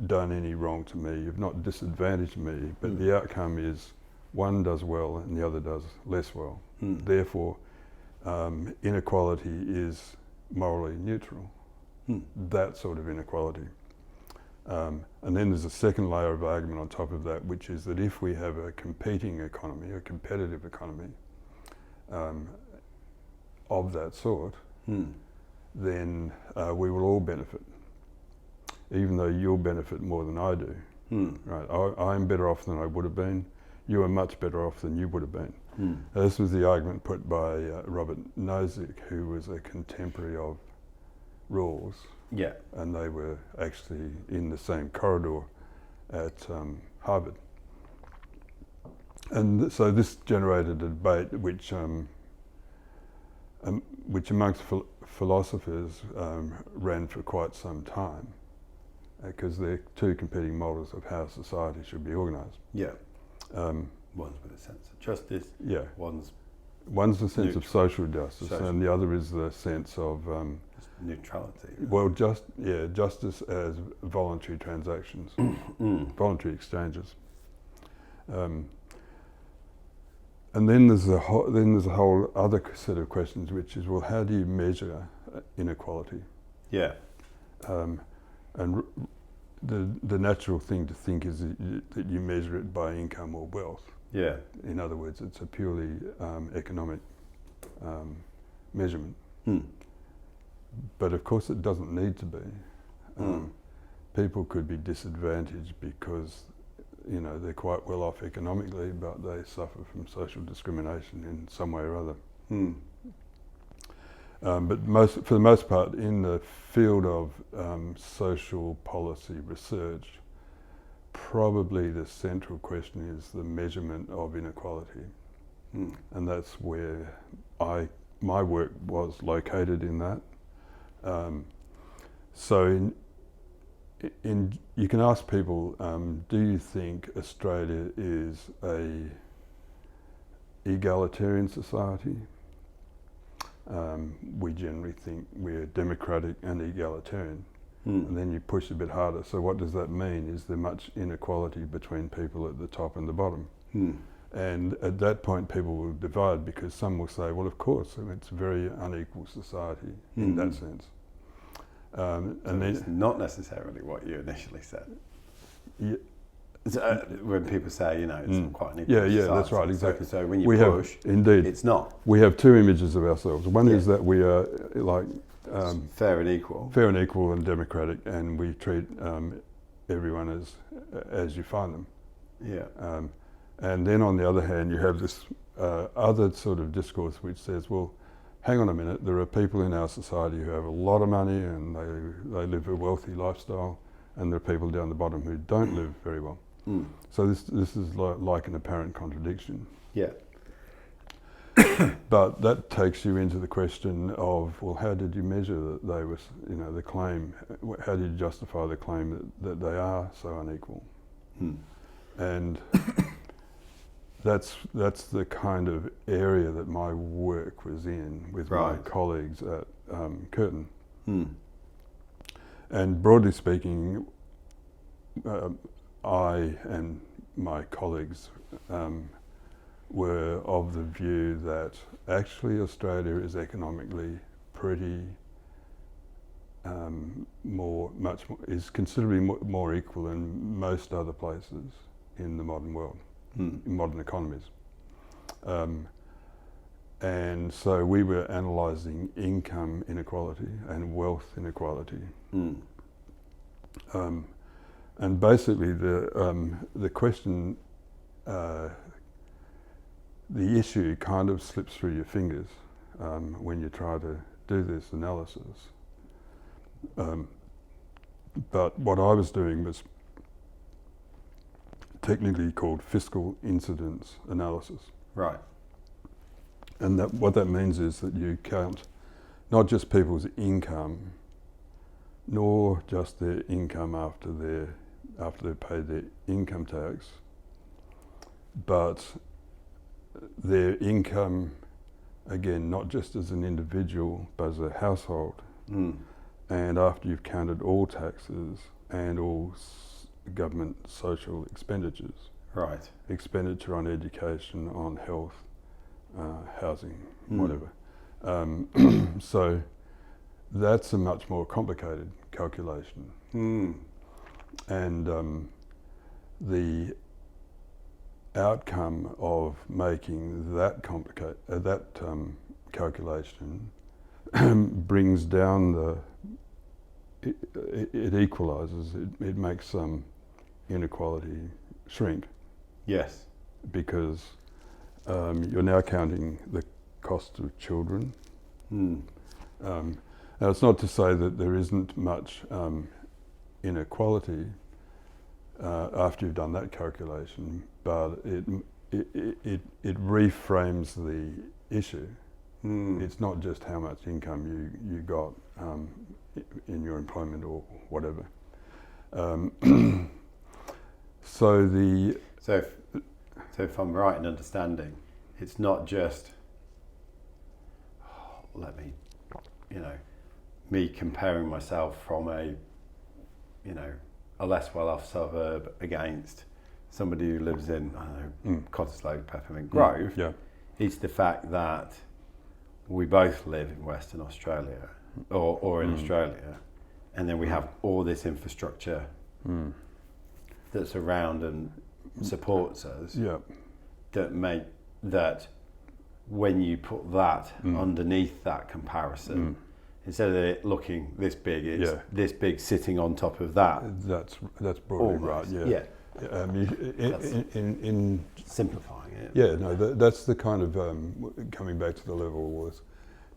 done any wrong to me, you've not disadvantaged me, but the outcome is one does well and the other does less well. Therefore, inequality is morally neutral. That sort of inequality. And then there's a second layer of argument on top of that, which is that if we have a competing economy, a competitive economy of that sort, then we will all benefit, even though you'll benefit more than I do. Right? I'm better off than I would have been. You are much better off than you would have been. This was the argument put by Robert Nozick, who was a contemporary of Rawls. Yeah. And they were actually in the same corridor at Harvard. And so this generated a debate which amongst philosophers ran for quite some time, because they're two competing models of how society should be organised. Yeah. One's with a sense of justice. Yeah. One's the sense of social justice, and the other is the sense of neutrality. Well, justice as voluntary transactions, voluntary exchanges. And then there's a whole other set of questions, which is, well, how do you measure inequality? Yeah. And the natural thing to think is that you measure it by income or wealth. Yeah. In other words, it's a purely economic measurement. But of course it doesn't need to be. People could be disadvantaged because, you know, they're quite well off economically, but they suffer from social discrimination in some way or other. But for the most part, in the field of social policy research, probably the central question is the measurement of inequality. And that's where my work was located in that. So you can ask people, do you think Australia is a egalitarian society? We generally think we're democratic and egalitarian. And then you push a bit harder. So what does that mean? Is there much inequality between people at the top and the bottom? And at that point people will divide, because some will say, well, of course, it's a very unequal society in that sense. And so then it's not necessarily what you initially said. Yeah. So, when people say, you know, it's quite an equal society. That's right, exactly. So when you push, indeed, it's not. We have two images of ourselves. One is that we are like fair and equal. Fair and equal and democratic, and we treat everyone as you find them. Yeah. And then on the other hand, you have this other sort of discourse which says, well, hang on a minute, there are people in our society who have a lot of money and they live a wealthy lifestyle, and there are people down the bottom who don't live very well. So this is like an apparent contradiction. Yeah. But that takes you into the question of, well, how did you measure that they were, you know, the claim, how did you justify the claim that they are so unequal? And that's the kind of area that my work was in with my colleagues at Curtin. And broadly speaking, I and my colleagues were of the view that actually Australia is economically pretty is considerably more equal than most other places in the modern world, in modern economies. And so we were analysing income inequality and wealth inequality. And basically the question, the issue kind of slips through your fingers when you try to do this analysis. But what I was doing was technically called fiscal incidence analysis. Right. And what that means is that you count not just people's income, nor just their income after their after they've paid their income tax, but their income, again, not just as an individual, but as a household, and after you've counted all taxes and all government social expenditures, Right. expenditure on education, on health, housing, whatever. So that's a much more complicated calculation. And the outcome of making that calculation brings down it equalises, it makes inequality shrink. Yes. Because you're now counting the cost of children. Now it's not to say that there isn't much inequality after you've done that calculation, but it reframes the issue. It's not just how much income you got in your employment or whatever. So if I'm right in understanding, it's not just me comparing myself from a less well-off suburb against somebody who lives in, Cottesloe, Peppermint Grove. Yeah. It's the fact that we both live in Western Australia or in Australia, and then we have all this infrastructure that's around and supports us. Yeah. That when you put that underneath that comparison, instead of it looking this big, it's this big sitting on top of that. That's broadly Almost. right. Yeah. In simplifying it. Yeah. No. That's the kind of coming back to the level was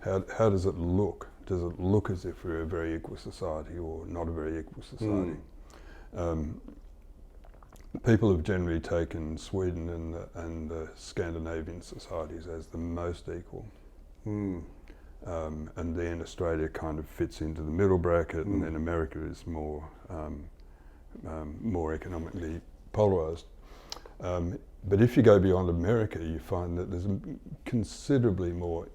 how does it look? Does it look as if we're a very equal society or not a very equal society? People have generally taken Sweden and the Scandinavian societies as the most equal. And then Australia kind of fits into the middle bracket, and then America is more economically polarised. But if you go beyond America, you find that there's considerably more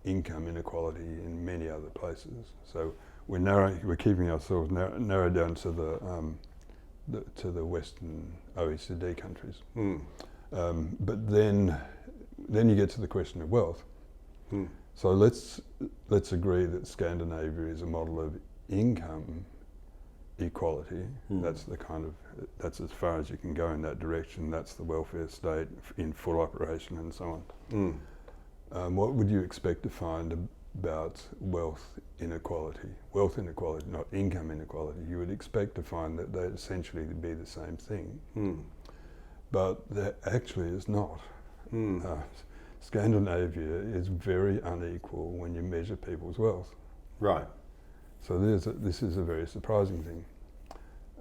income inequality in many other places. So we're keeping ourselves narrowed down to the Western OECD countries. But then you get to the question of wealth. So let's agree that Scandinavia is a model of income equality. That's as far as you can go in that direction. That's the welfare state in full operation and so on. What would you expect to find about wealth inequality? Wealth inequality, not income inequality. You would expect to find that they'd essentially be the same thing. But that actually is not. Scandinavia is very unequal when you measure people's wealth. Right. So this is a very surprising thing.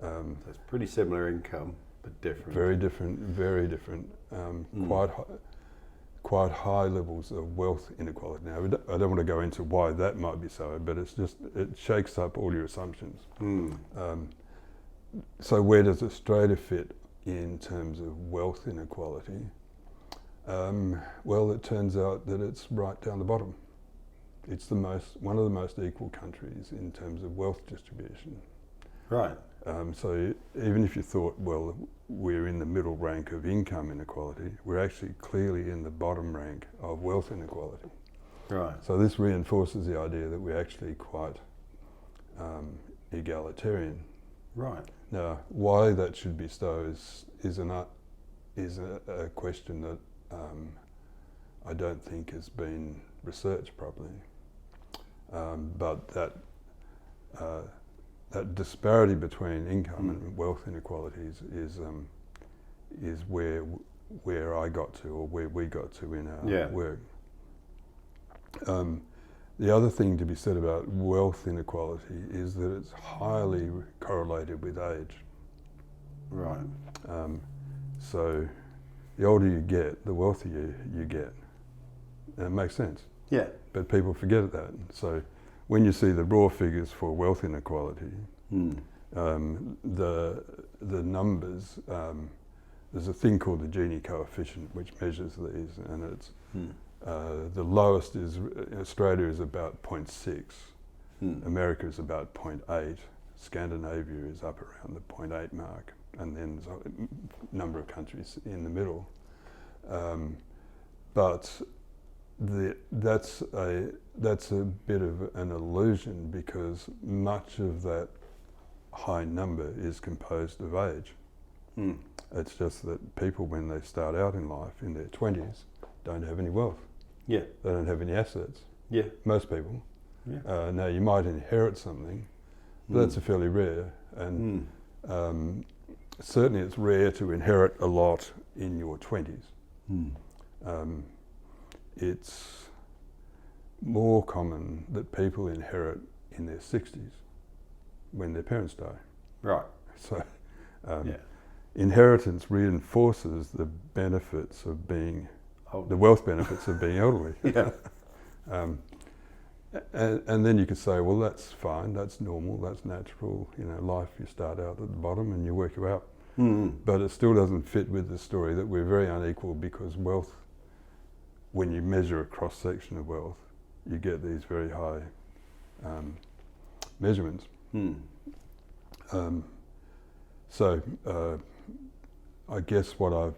So it's pretty similar income, but different. Very different. Quite high levels of wealth inequality. Now, I don't want to go into why that might be so, but it shakes up all your assumptions. So where does Australia fit in terms of wealth inequality? Well, it turns out that it's right down the bottom. It's one of the most equal countries in terms of wealth distribution. Right. So even if you thought, well, we're in the middle rank of income inequality, we're actually clearly in the bottom rank of wealth inequality. Right. So this reinforces the idea that we're actually quite egalitarian. Right. Now, why that should be so is a question that I don't think has been researched properly. But that disparity between income and wealth inequalities is where I got to, or where we got to in our work. The other thing to be said about wealth inequality is that it's highly correlated with age. Right. So the older you get, the wealthier you get. And it makes sense. Yeah. But people forget that. So when you see the raw figures for wealth inequality, The numbers, there's a thing called the Gini coefficient which measures these, and it's the lowest is Australia is about 0.6, America is about 0.8, Scandinavia is up around the 0.8 mark, and then there's a number of countries in the middle. But that's a bit of an illusion, because much of that high number is composed of age. It's just that people, when they start out in life in their 20s, don't have any wealth. Yeah. They don't have any assets. Yeah. Most people. Yeah. Now you might inherit something, but that's a fairly rare, and certainly it's rare to inherit a lot in your 20s. It's more common that people inherit in their 60s when their parents die. Right. So inheritance reinforces the benefits of being, the wealth benefits of being elderly. Yeah. And then you could say, well, that's fine, that's normal, that's natural. You know, life, you start out at the bottom and you work your way up. But it still doesn't fit with the story that we're very unequal, because wealth, when you measure a cross-section of wealth, you get these very high measurements. So I guess what I've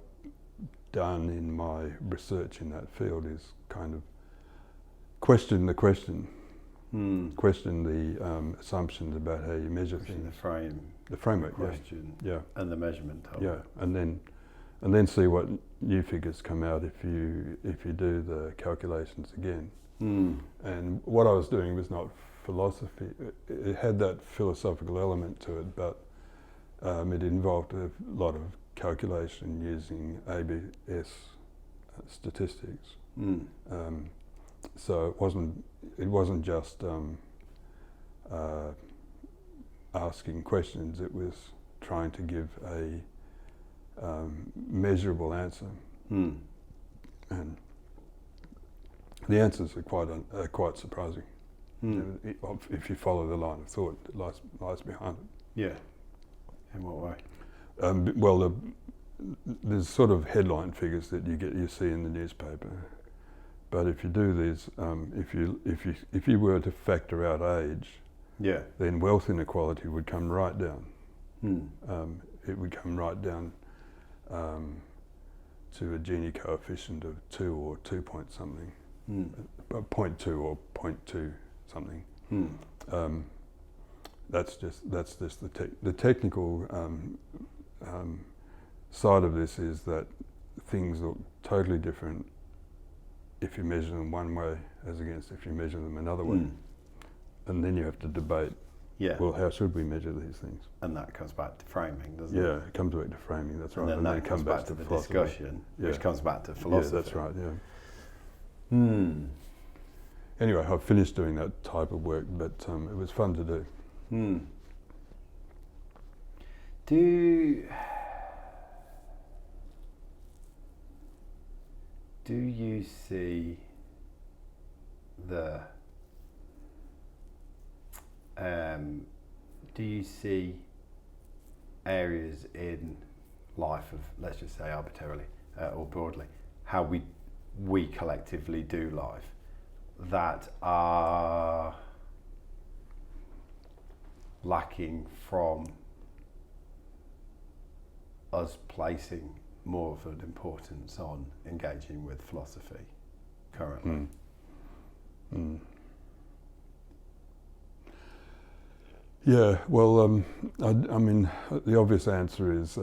done in my research in that field is kind of question the question, question the assumptions about how you measure things. The framework, question, yeah, and the measurement of yeah, and then see what new figures come out if you do the calculations again. And what I was doing was not philosophy. It had that philosophical element to it, but it involved a lot of calculation using ABS statistics. So it wasn't just asking questions. It was trying to give a measurable answer, and the answers are quite surprising. If you follow the line of thought that lies behind it. Yeah. In what way? Well, there's sort of headline figures that you see in the newspaper, but if you do these, if you were to factor out age, then wealth inequality would come right down. It would come right down to a Gini coefficient of 2 or 2 point something, 0.2 or 0.2 something. That's just the technical side of this is that things look totally different if you measure them one way as against if you measure them another way. And then you have to debate, well, how should we measure these things? And that comes back to framing, doesn't it? Yeah, it comes back to framing, that's right. And then that comes back to the discussion, which comes back to philosophy. Yeah, that's right, yeah. Anyway, I've finished doing that type of work, but it was fun to do. Do you see areas in life of, let's just say arbitrarily or broadly, how we collectively do life, that are lacking from us placing more of an importance on engaging with philosophy currently? Yeah, well, I mean, the obvious answer is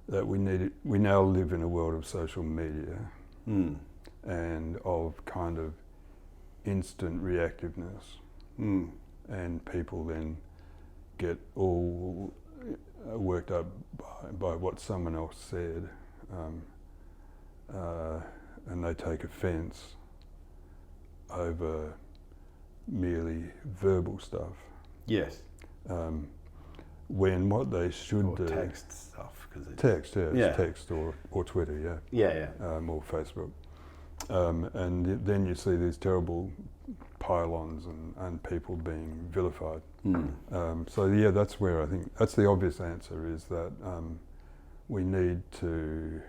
that we now live in a world of social media and of kind of instant reactiveness, and people then get all worked up by what someone else said, and they take offence over merely verbal stuff. Yes. When what they should do... text stuff. Text, it's text or Twitter, or Facebook. and then you see these terrible pylons and people being vilified. So yeah, that's where I think that's the obvious answer, is that we need to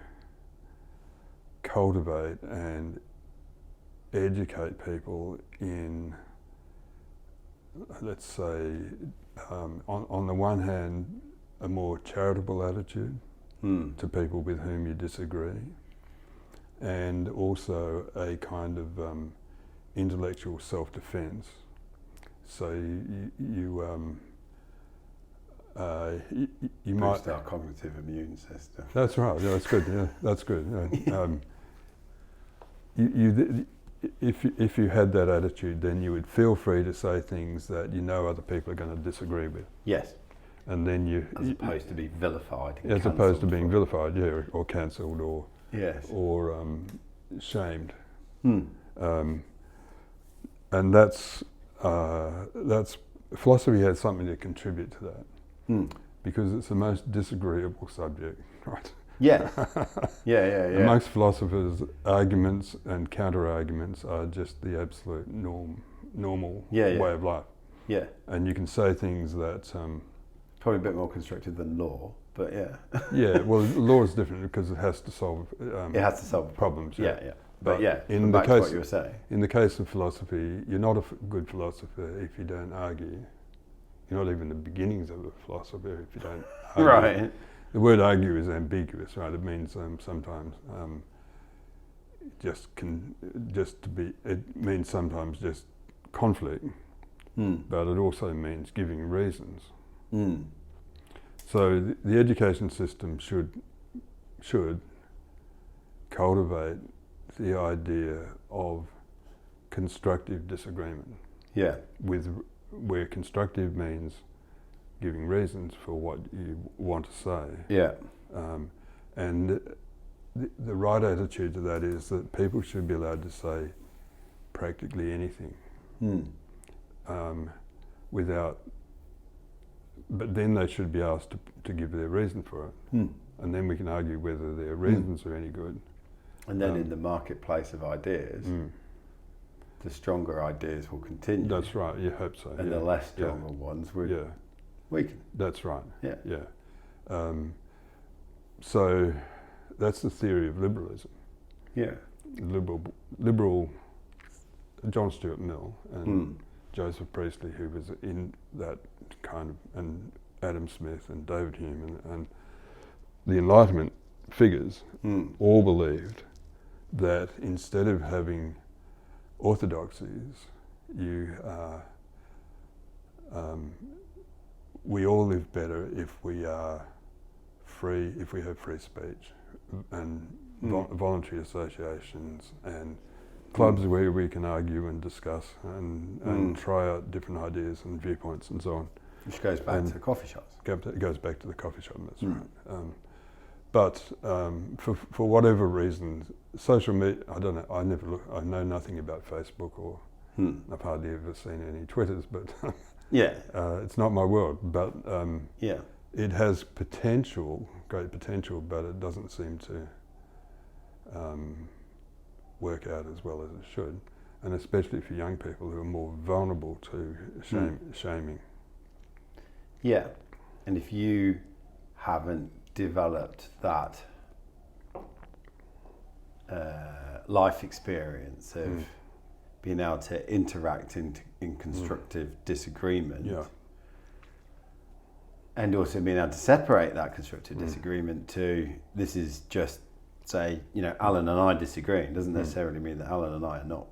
cultivate and educate people in, let's say, on the one hand, a more charitable attitude to people with whom you disagree, and also a kind of intellectual self-defense. So you might boost our cognitive immune system. That's right. Yeah, that's good. Yeah, that's good. Yeah. If you had that attitude, then you would feel free to say things that you know other people are going to disagree with. Yes. And then as opposed to be vilified. As opposed to being vilified, yeah, or cancelled, or yes, or shamed. And that's philosophy has something to contribute to that, because it's the most disagreeable subject, right? Yeah. Yeah. Amongst philosophers, arguments and counter-arguments are just the absolute normal way of life. Yeah. And you can say things that probably a bit more constructive than law, but yeah. Yeah, well, law is different because it has to solve it has to solve problems. Yeah. But yeah, in back the case, to what you were saying. In the case of philosophy, you're not a good philosopher if you don't argue. You're not even the beginnings of a philosopher if you don't argue. Right. The word argue is ambiguous, right? It means sometimes it means sometimes just conflict, but it also means giving reasons. So the education system should cultivate the idea of constructive disagreement. Yeah. Where constructive means giving reasons for what you want to say. Yeah. And the right attitude to that is that people should be allowed to say practically anything without, but then they should be asked to give their reason for it. And then we can argue whether their reasons are any good. And then in the marketplace of ideas, the stronger ideas will continue. That's right, you hope so. And the less stronger ones will weaken. That's right. Yeah. So that's the theory of liberalism. Yeah. Liberal John Stuart Mill and Joseph Priestley, who was in that kind of, and Adam Smith and David Hume and the Enlightenment figures all believed that instead of having orthodoxies, we all live better if we are free, if we have free speech and voluntary associations and clubs where we can argue and discuss and try out different ideas and viewpoints and so on. Which goes back to coffee shops. It goes back to the coffee shop, that's right. But for whatever reason, social media, I don't know, I know nothing about Facebook, or I've hardly ever seen any Twitters, but it's not my world. But it has potential, great potential, but it doesn't seem to work out as well as it should, and especially for young people who are more vulnerable to shaming. Yeah, and if you haven't developed that life experience of being able to interact in constructive disagreement, and also being able to separate that constructive disagreement to, this is just, say, Alan and I disagreeing, doesn't necessarily mean that Alan and I are not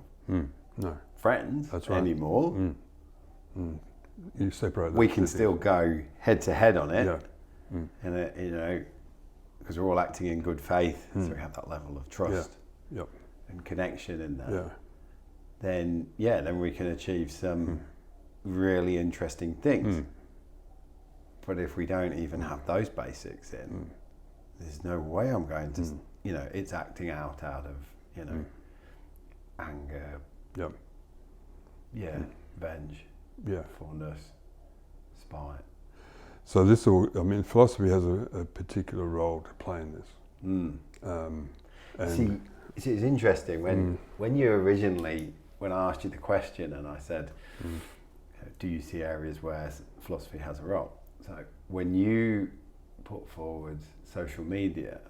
friends anymore. You separate that. We can still go head to head on it. And because we're all acting in good faith, so we have that level of trust and connection in there. Then we can achieve some really interesting things. But if we don't even have those basics in, there's no way I'm going to, it's acting out of, anger, venge, fondness, spite. So philosophy has a particular role to play in this. See, it's interesting when you originally, when I asked you the question and I said, do you see areas where philosophy has a role? So when you put forward social media,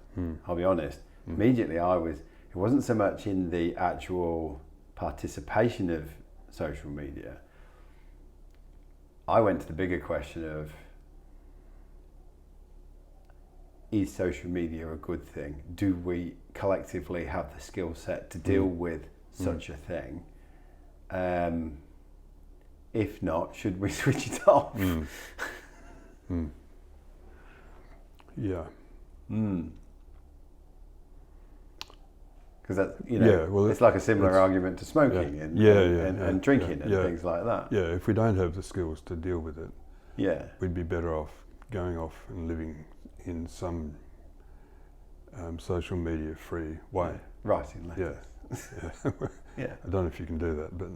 I'll be honest, immediately it wasn't so much in the actual participation of social media. I went to the bigger question of, is social media a good thing? Do we collectively have the skill set to deal with such a thing? If not, should we switch it off? Yeah. Because that's, it's like a similar argument to smoking and drinking and things like that. Yeah, if we don't have the skills to deal with it, we'd be better off going off and living in some social media free way. Writing letters. I don't know if you can do that, but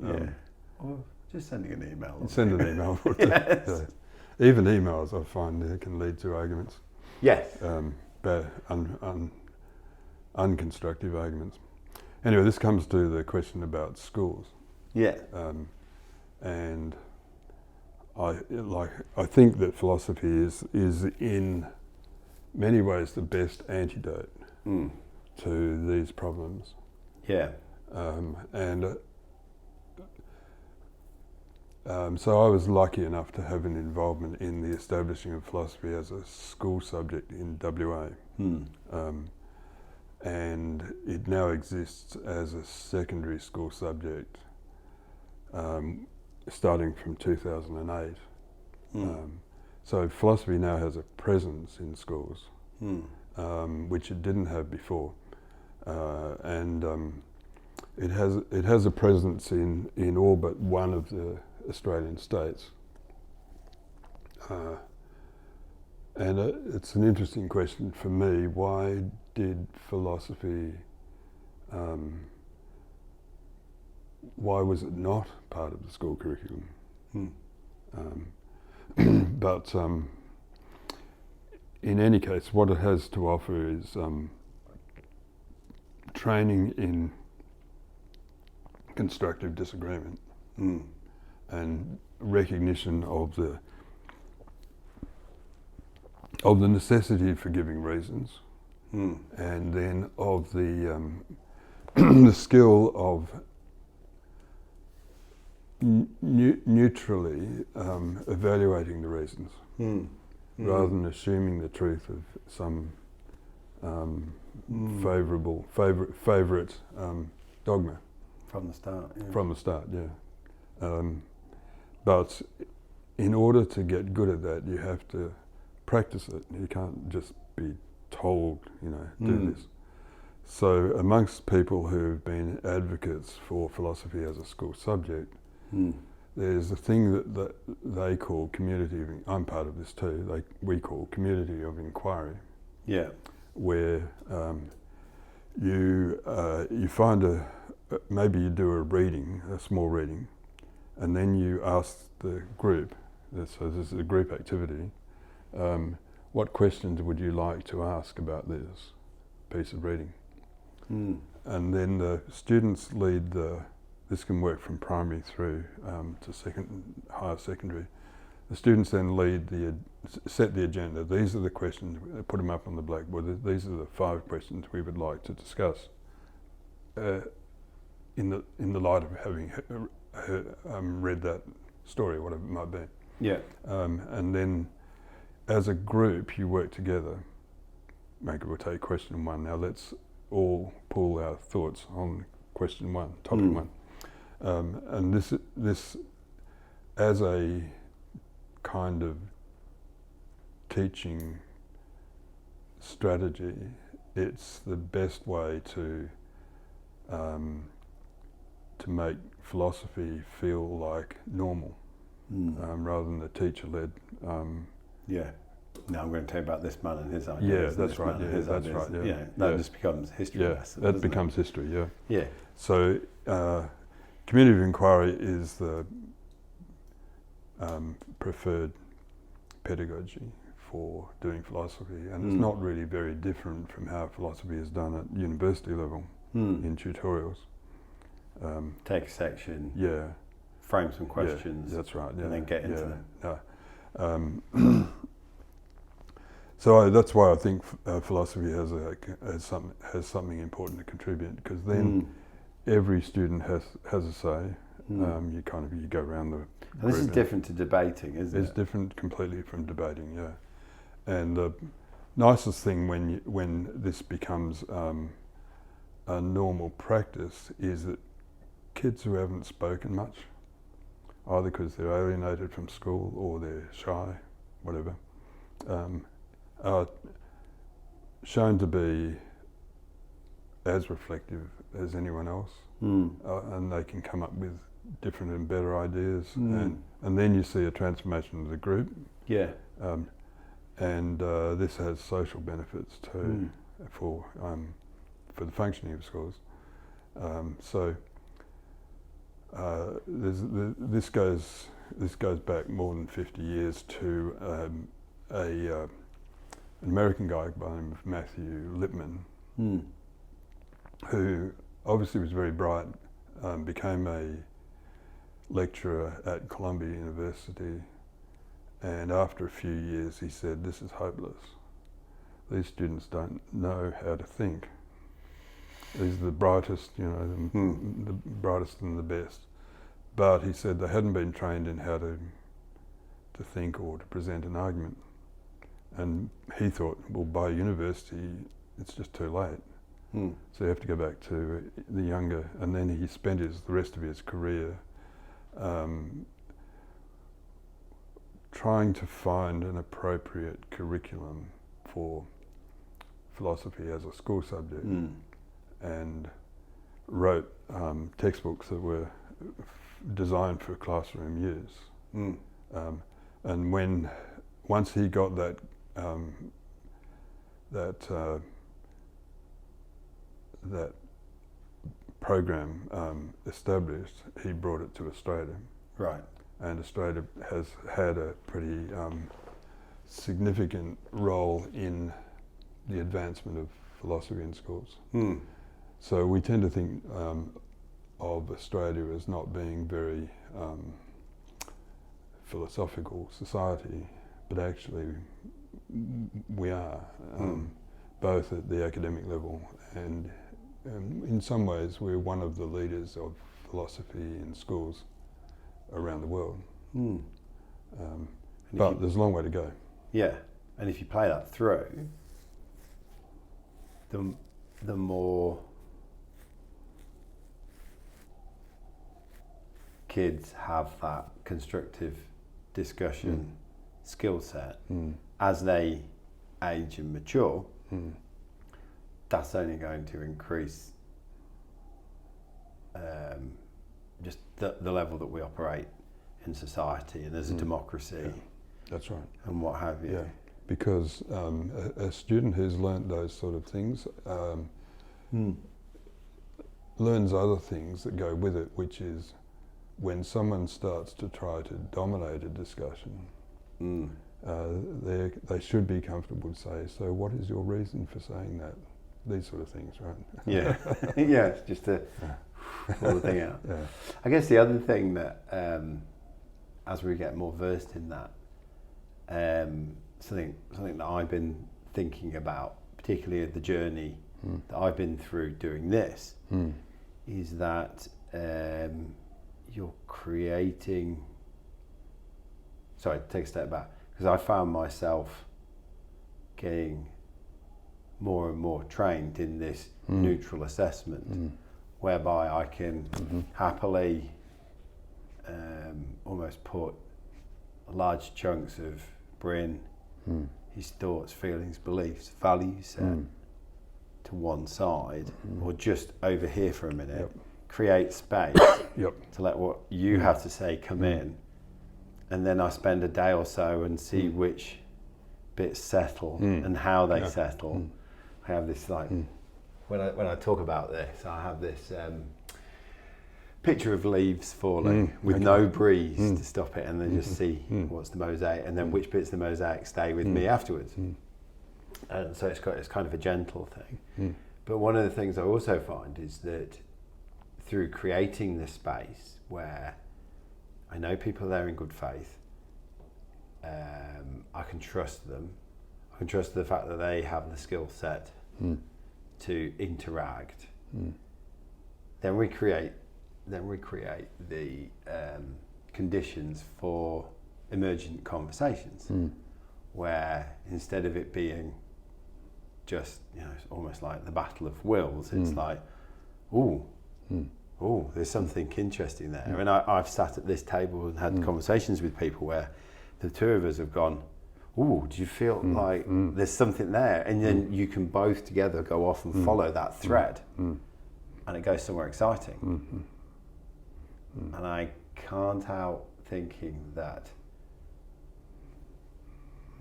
or just sending an email. Send an email. Even emails, I find, can lead to arguments. Yes. Bad, unconstructive arguments. Anyway, this comes to the question about schools. Yeah. And I think that philosophy is in many ways the best antidote to these problems. Yeah. So I was lucky enough to have an involvement in the establishing of philosophy as a school subject in WA. And it now exists as a secondary school subject starting from 2008. So philosophy now has a presence in schools, which it didn't have before. It has a presence in all but one of the Australian states. And it's an interesting question for me. Why did philosophy, why was it not part of the school curriculum? But in any case, what it has to offer is training in constructive disagreement and recognition of the necessity for giving reasons, and then of the the skill of neutrally evaluating the reasons, rather than assuming the truth of some favourite dogma. From the start. Yeah. From the start, but in order to get good at that, you have to practice it. You can't just be told, do this. So amongst people who've been advocates for philosophy as a school subject, there's a thing that they call community of, I'm part of this too, we call community of inquiry. Yeah. Where you find maybe you do a small reading, and then you ask the group, so this is a group activity, what questions would you like to ask about this piece of reading? And then the students lead this can work from primary through to higher secondary. The students then set the agenda. These are the questions, put them up on the blackboard. These are the 5 questions we would like to discuss in the light of having read that story, whatever it might be. Yeah. And then as a group you work together. Maybe we'll take question 1. Now let's all pool our thoughts on question 1, topic 1. And this as a kind of teaching strategy, it's the best way to make philosophy feel like normal, rather than the teacher-led. Now I'm going to tell you about this man and his ideas. Yeah, that's right. Yeah, that's right. Yeah, that just becomes history lesson. That becomes history. Yeah. Yeah. So community of inquiry is the preferred pedagogy for doing philosophy, and it's not really very different from how philosophy is done at university level in tutorials. Take a section, Yeah, frame some questions, yeah, that's right. Yeah, and then get into them. Yeah. So that's why I think philosophy has something important to contribute, because then every student has a say. You go around the. And this is different to debating, isn't it? It's different completely from debating, yeah. And the nicest thing when this becomes a normal practice is that kids who haven't spoken much, either because they're alienated from school or they're shy, whatever, are shown to be as reflective as anyone else, and they can come up with different and better ideas, and then you see a transformation of the group. Yeah. And this has social benefits too for the functioning of schools. So this goes back more than 50 years to an American guy by the name of Matthew Lipman, who obviously was very bright, became a lecturer at Columbia University, and after a few years he said, "This is hopeless. These students don't know how to think. These are the brightest, the brightest and the best." But he said they hadn't been trained in how to think or to present an argument. And he thought, well, by university, it's just too late. So you have to go back to the younger, and then he spent the rest of his career trying to find an appropriate curriculum for philosophy as a school subject, and wrote textbooks that were designed for classroom use. And once he got that program established, he brought it to Australia. Right. And Australia has had a pretty significant role in the advancement of philosophy in schools. So we tend to think of Australia as not being very philosophical society, but actually we are, both at the academic level and in some ways we're one of the leaders of philosophy in schools around the world. But there's a long way to go. Yeah, and if you play that through, the more kids have that constructive discussion skill set as they age and mature, that's only going to increase just the level that we operate in society and as a democracy. Yeah, that's right. And what have you. Yeah, because a student who's learnt those sort of things learns other things that go with it, which is when someone starts to try to dominate a discussion, they should be comfortable to say, "So what is your reason for saying that?" These sort of things, right? Yeah, yeah, just to pull the thing out. Yeah. I guess the other thing that, as we get more versed in that, something that I've been thinking about, particularly the journey that I've been through doing this, is that you're creating. Sorry, take a step back, because I found myself getting more and more trained in this neutral assessment, whereby I can happily almost put large chunks of Bryn, his thoughts, feelings, beliefs, values set to one side, or just over here for a minute, create space to let what you have to say come in, and then I spend a day or so and see which bits settle and how they settle. I have this when I talk about this, I have this picture of leaves falling with no breeze to stop it, and then just see what's the mosaic, and then which bits of the mosaic stay with me afterwards. And so it's kind of a gentle thing. But one of the things I also find is that through creating this space where I know people are there in good faith, I can trust them, I can trust the fact that they have the skill set to interact, then we create the conditions for emergent conversations where instead of it being just, it's almost like the battle of wills, it's like, there's something interesting there. And I've sat at this table and had conversations with people where the two of us have gone, do you feel like there's something there? And then you can both together go off and follow that thread and it goes somewhere exciting. And I can't help thinking that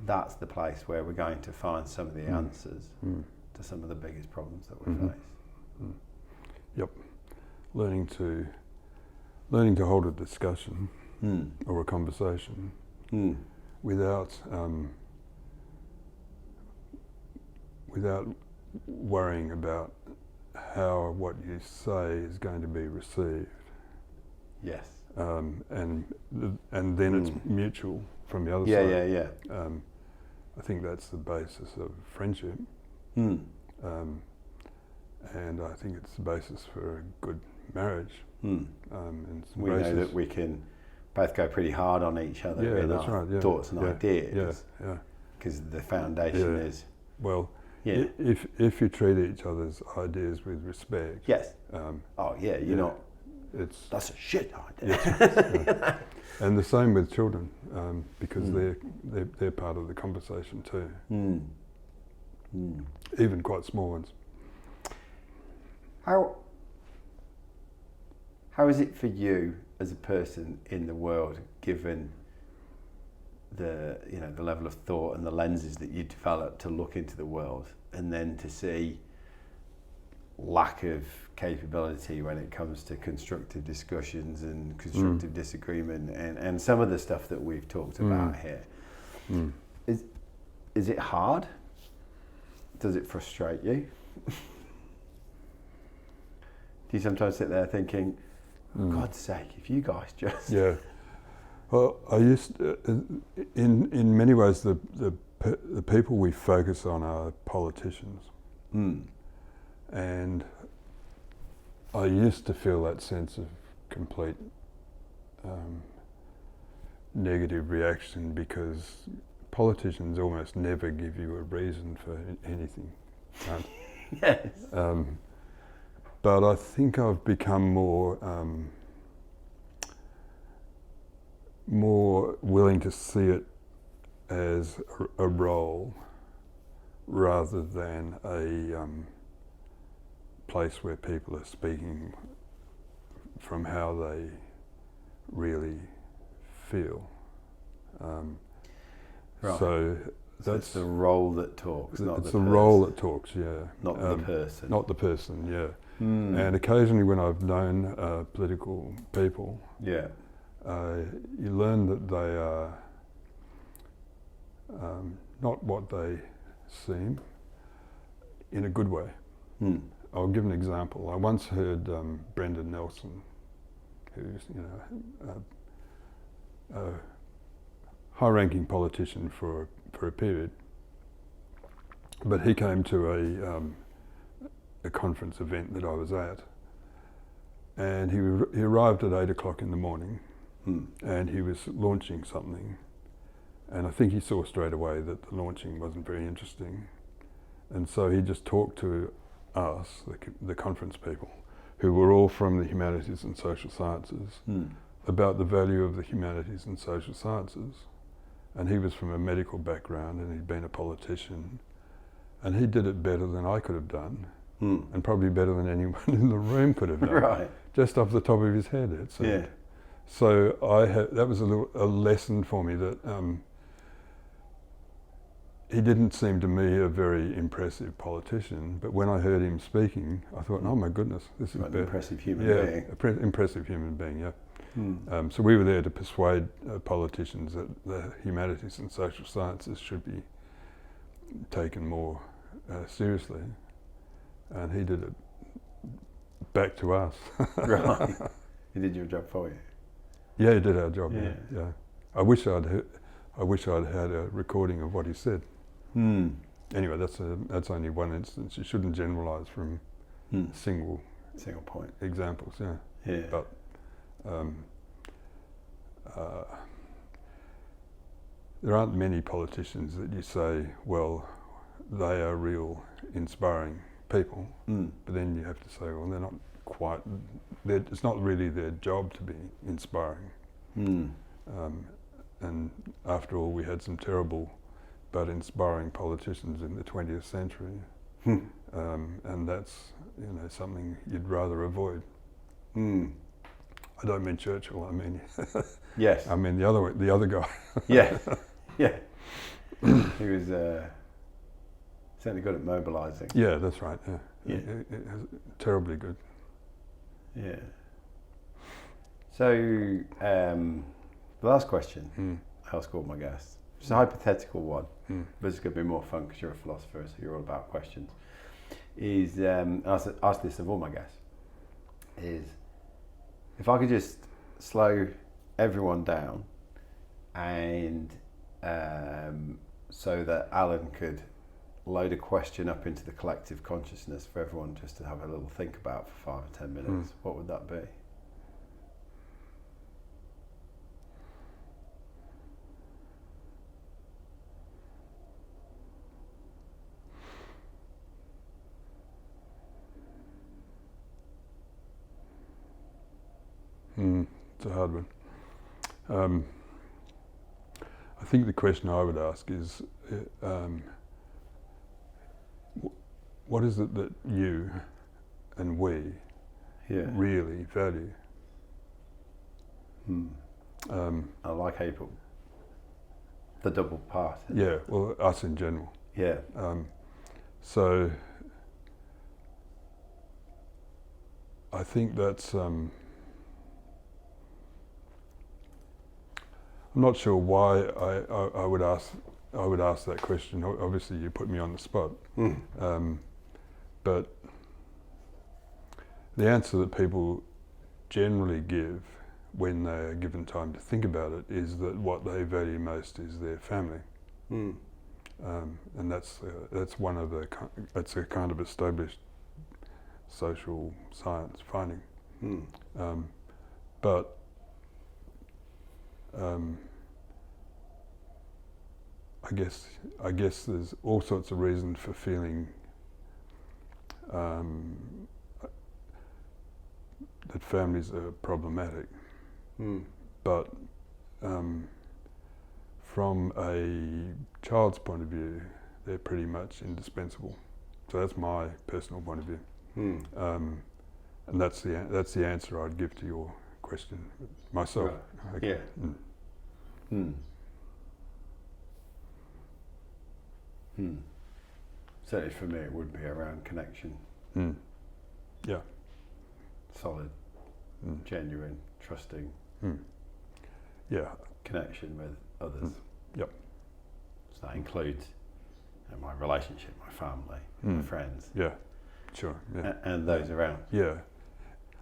that's the place where we're going to find some of the answers to some of the biggest problems that we face. Yep. Learning to hold a discussion or a conversation without worrying about how what you say is going to be received. Yes. And then it's mutual from the other side. Yeah. I think that's the basis of friendship. And I think it's the basis for a good marriage. And we know that we can both go pretty hard on each other in our thoughts and ideas. Because the foundation is... Well, if you treat each other's ideas with respect... Yes. You're not... That's a shit idea. Yes, and the same with children, because they're part of the conversation too. Even quite small ones. How is it for you as a person in the world, given the level of thought and the lenses that you develop to look into the world, and then to see lack of capability when it comes to constructive discussions and constructive disagreement and some of the stuff that we've talked about here? Is it hard? Does it frustrate you? Do you sometimes sit there thinking, for God's sake, if you guys just... Yeah. Well, I used to, in many ways, the people we focus on are politicians. And I used to feel that sense of complete negative reaction, because politicians almost never give you a reason for anything. Yes. But I think I've become more willing to see it as a role rather than a place where people are speaking from how they really feel. Right. So it's the role that talks, not the person. It's the role that talks, yeah. Not the person. Not the person, yeah. And occasionally when I've known political people, you learn that they are not what they seem, in a good way. I'll give an example. I once heard Brendan Nelson, who's a high-ranking politician for a period, but he came to a conference event that I was at, and he arrived at 8 o'clock in the morning, and he was launching something, and I think he saw straight away that the launching wasn't very interesting, and so he just talked to us, the conference people, who were all from the humanities and social sciences, about the value of the humanities and social sciences. And he was from a medical background, and he'd been a politician, and he did it better than I could have done, and probably better than anyone in the room could have done. Right. Just off the top of his head, it seemed. Yeah. So that was a lesson for me, that he didn't seem to me a very impressive politician, but when I heard him speaking, I thought, oh my goodness, this is an impressive human being. Impressive human being, yeah. So we were there to persuade politicians that the humanities and social sciences should be taken more seriously, and he did it back to us. Right. He did your job for you. Yeah, he did our job. Yeah. Yeah. I wish I'd had a recording of what he said. Anyway, that's only one instance. You shouldn't generalise from single point examples. Yeah. Yeah. But there aren't many politicians that you say, well, they are real inspiring people. But then you have to say, well, they're not quite. It's not really their job to be inspiring. And after all, we had some terrible but inspiring politicians in the 20th century, and that's something you'd rather avoid. I don't mean Churchill. I mean yes. I mean the other guy. Yeah, yeah. He was certainly good at mobilising. Yeah, that's right. Yeah, yeah. It terribly good. Yeah. So the last question I ask all my guests. It's a hypothetical one, but it's going to be more fun because you're a philosopher, so you're all about questions. Is I ask this of all my guests. Is if I could just slow everyone down, and so that Alan could load a question up into the collective consciousness for everyone just to have a little think about for 5 or 10 minutes, what would that be? It's a hard one. I think the question I would ask is, what is it that you and we really value? I like how you put the double part. Yeah, well, us in general. Yeah. So I think that's. I'm not sure why I would ask that question. Obviously, you put me on the spot, but the answer that people generally give when they are given time to think about it is that what they value most is their family, and that's a kind of established social science finding, but. I guess there's all sorts of reasons for feeling that families are problematic, but from a child's point of view, they're pretty much indispensable. So that's my personal point of view, and that's the answer I'd give to your question myself. Right. Okay. Yeah. Certainly for me, it would be around connection. Yeah. Solid, genuine, trusting. Yeah. Connection with others. Yep. So that includes my relationship, my family, my friends. Yeah. Sure. Yeah. And those around. Yeah.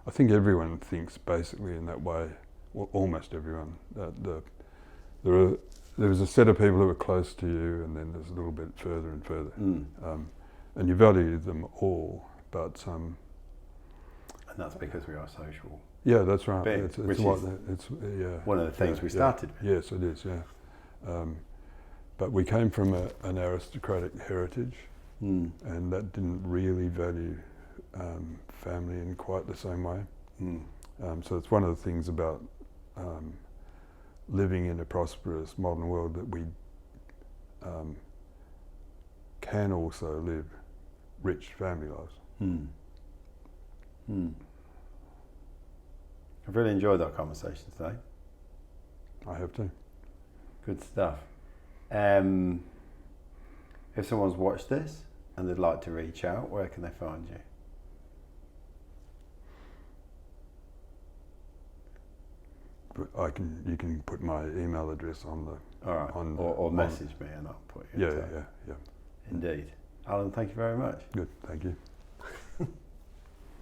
I think everyone thinks basically in that way. Well, almost everyone. There's a set of people who are close to you, and then there's a little bit further and further, and you value them all. But and that's because we are social. Yeah, that's right. It's one of the things we started with. Yes, it is. Yeah, but we came from an aristocratic heritage, and that didn't really value family in quite the same way. So it's one of the things about living in a prosperous modern world that we can also live rich family lives. I've really enjoyed our conversation today. I have too. Good stuff. If someone's watched this and they'd like to reach out, where can they find you? You can put my email address on the. All right. Or message me and I'll put you in touch. Yeah. Indeed. Alan, thank you very much. Good, thank you.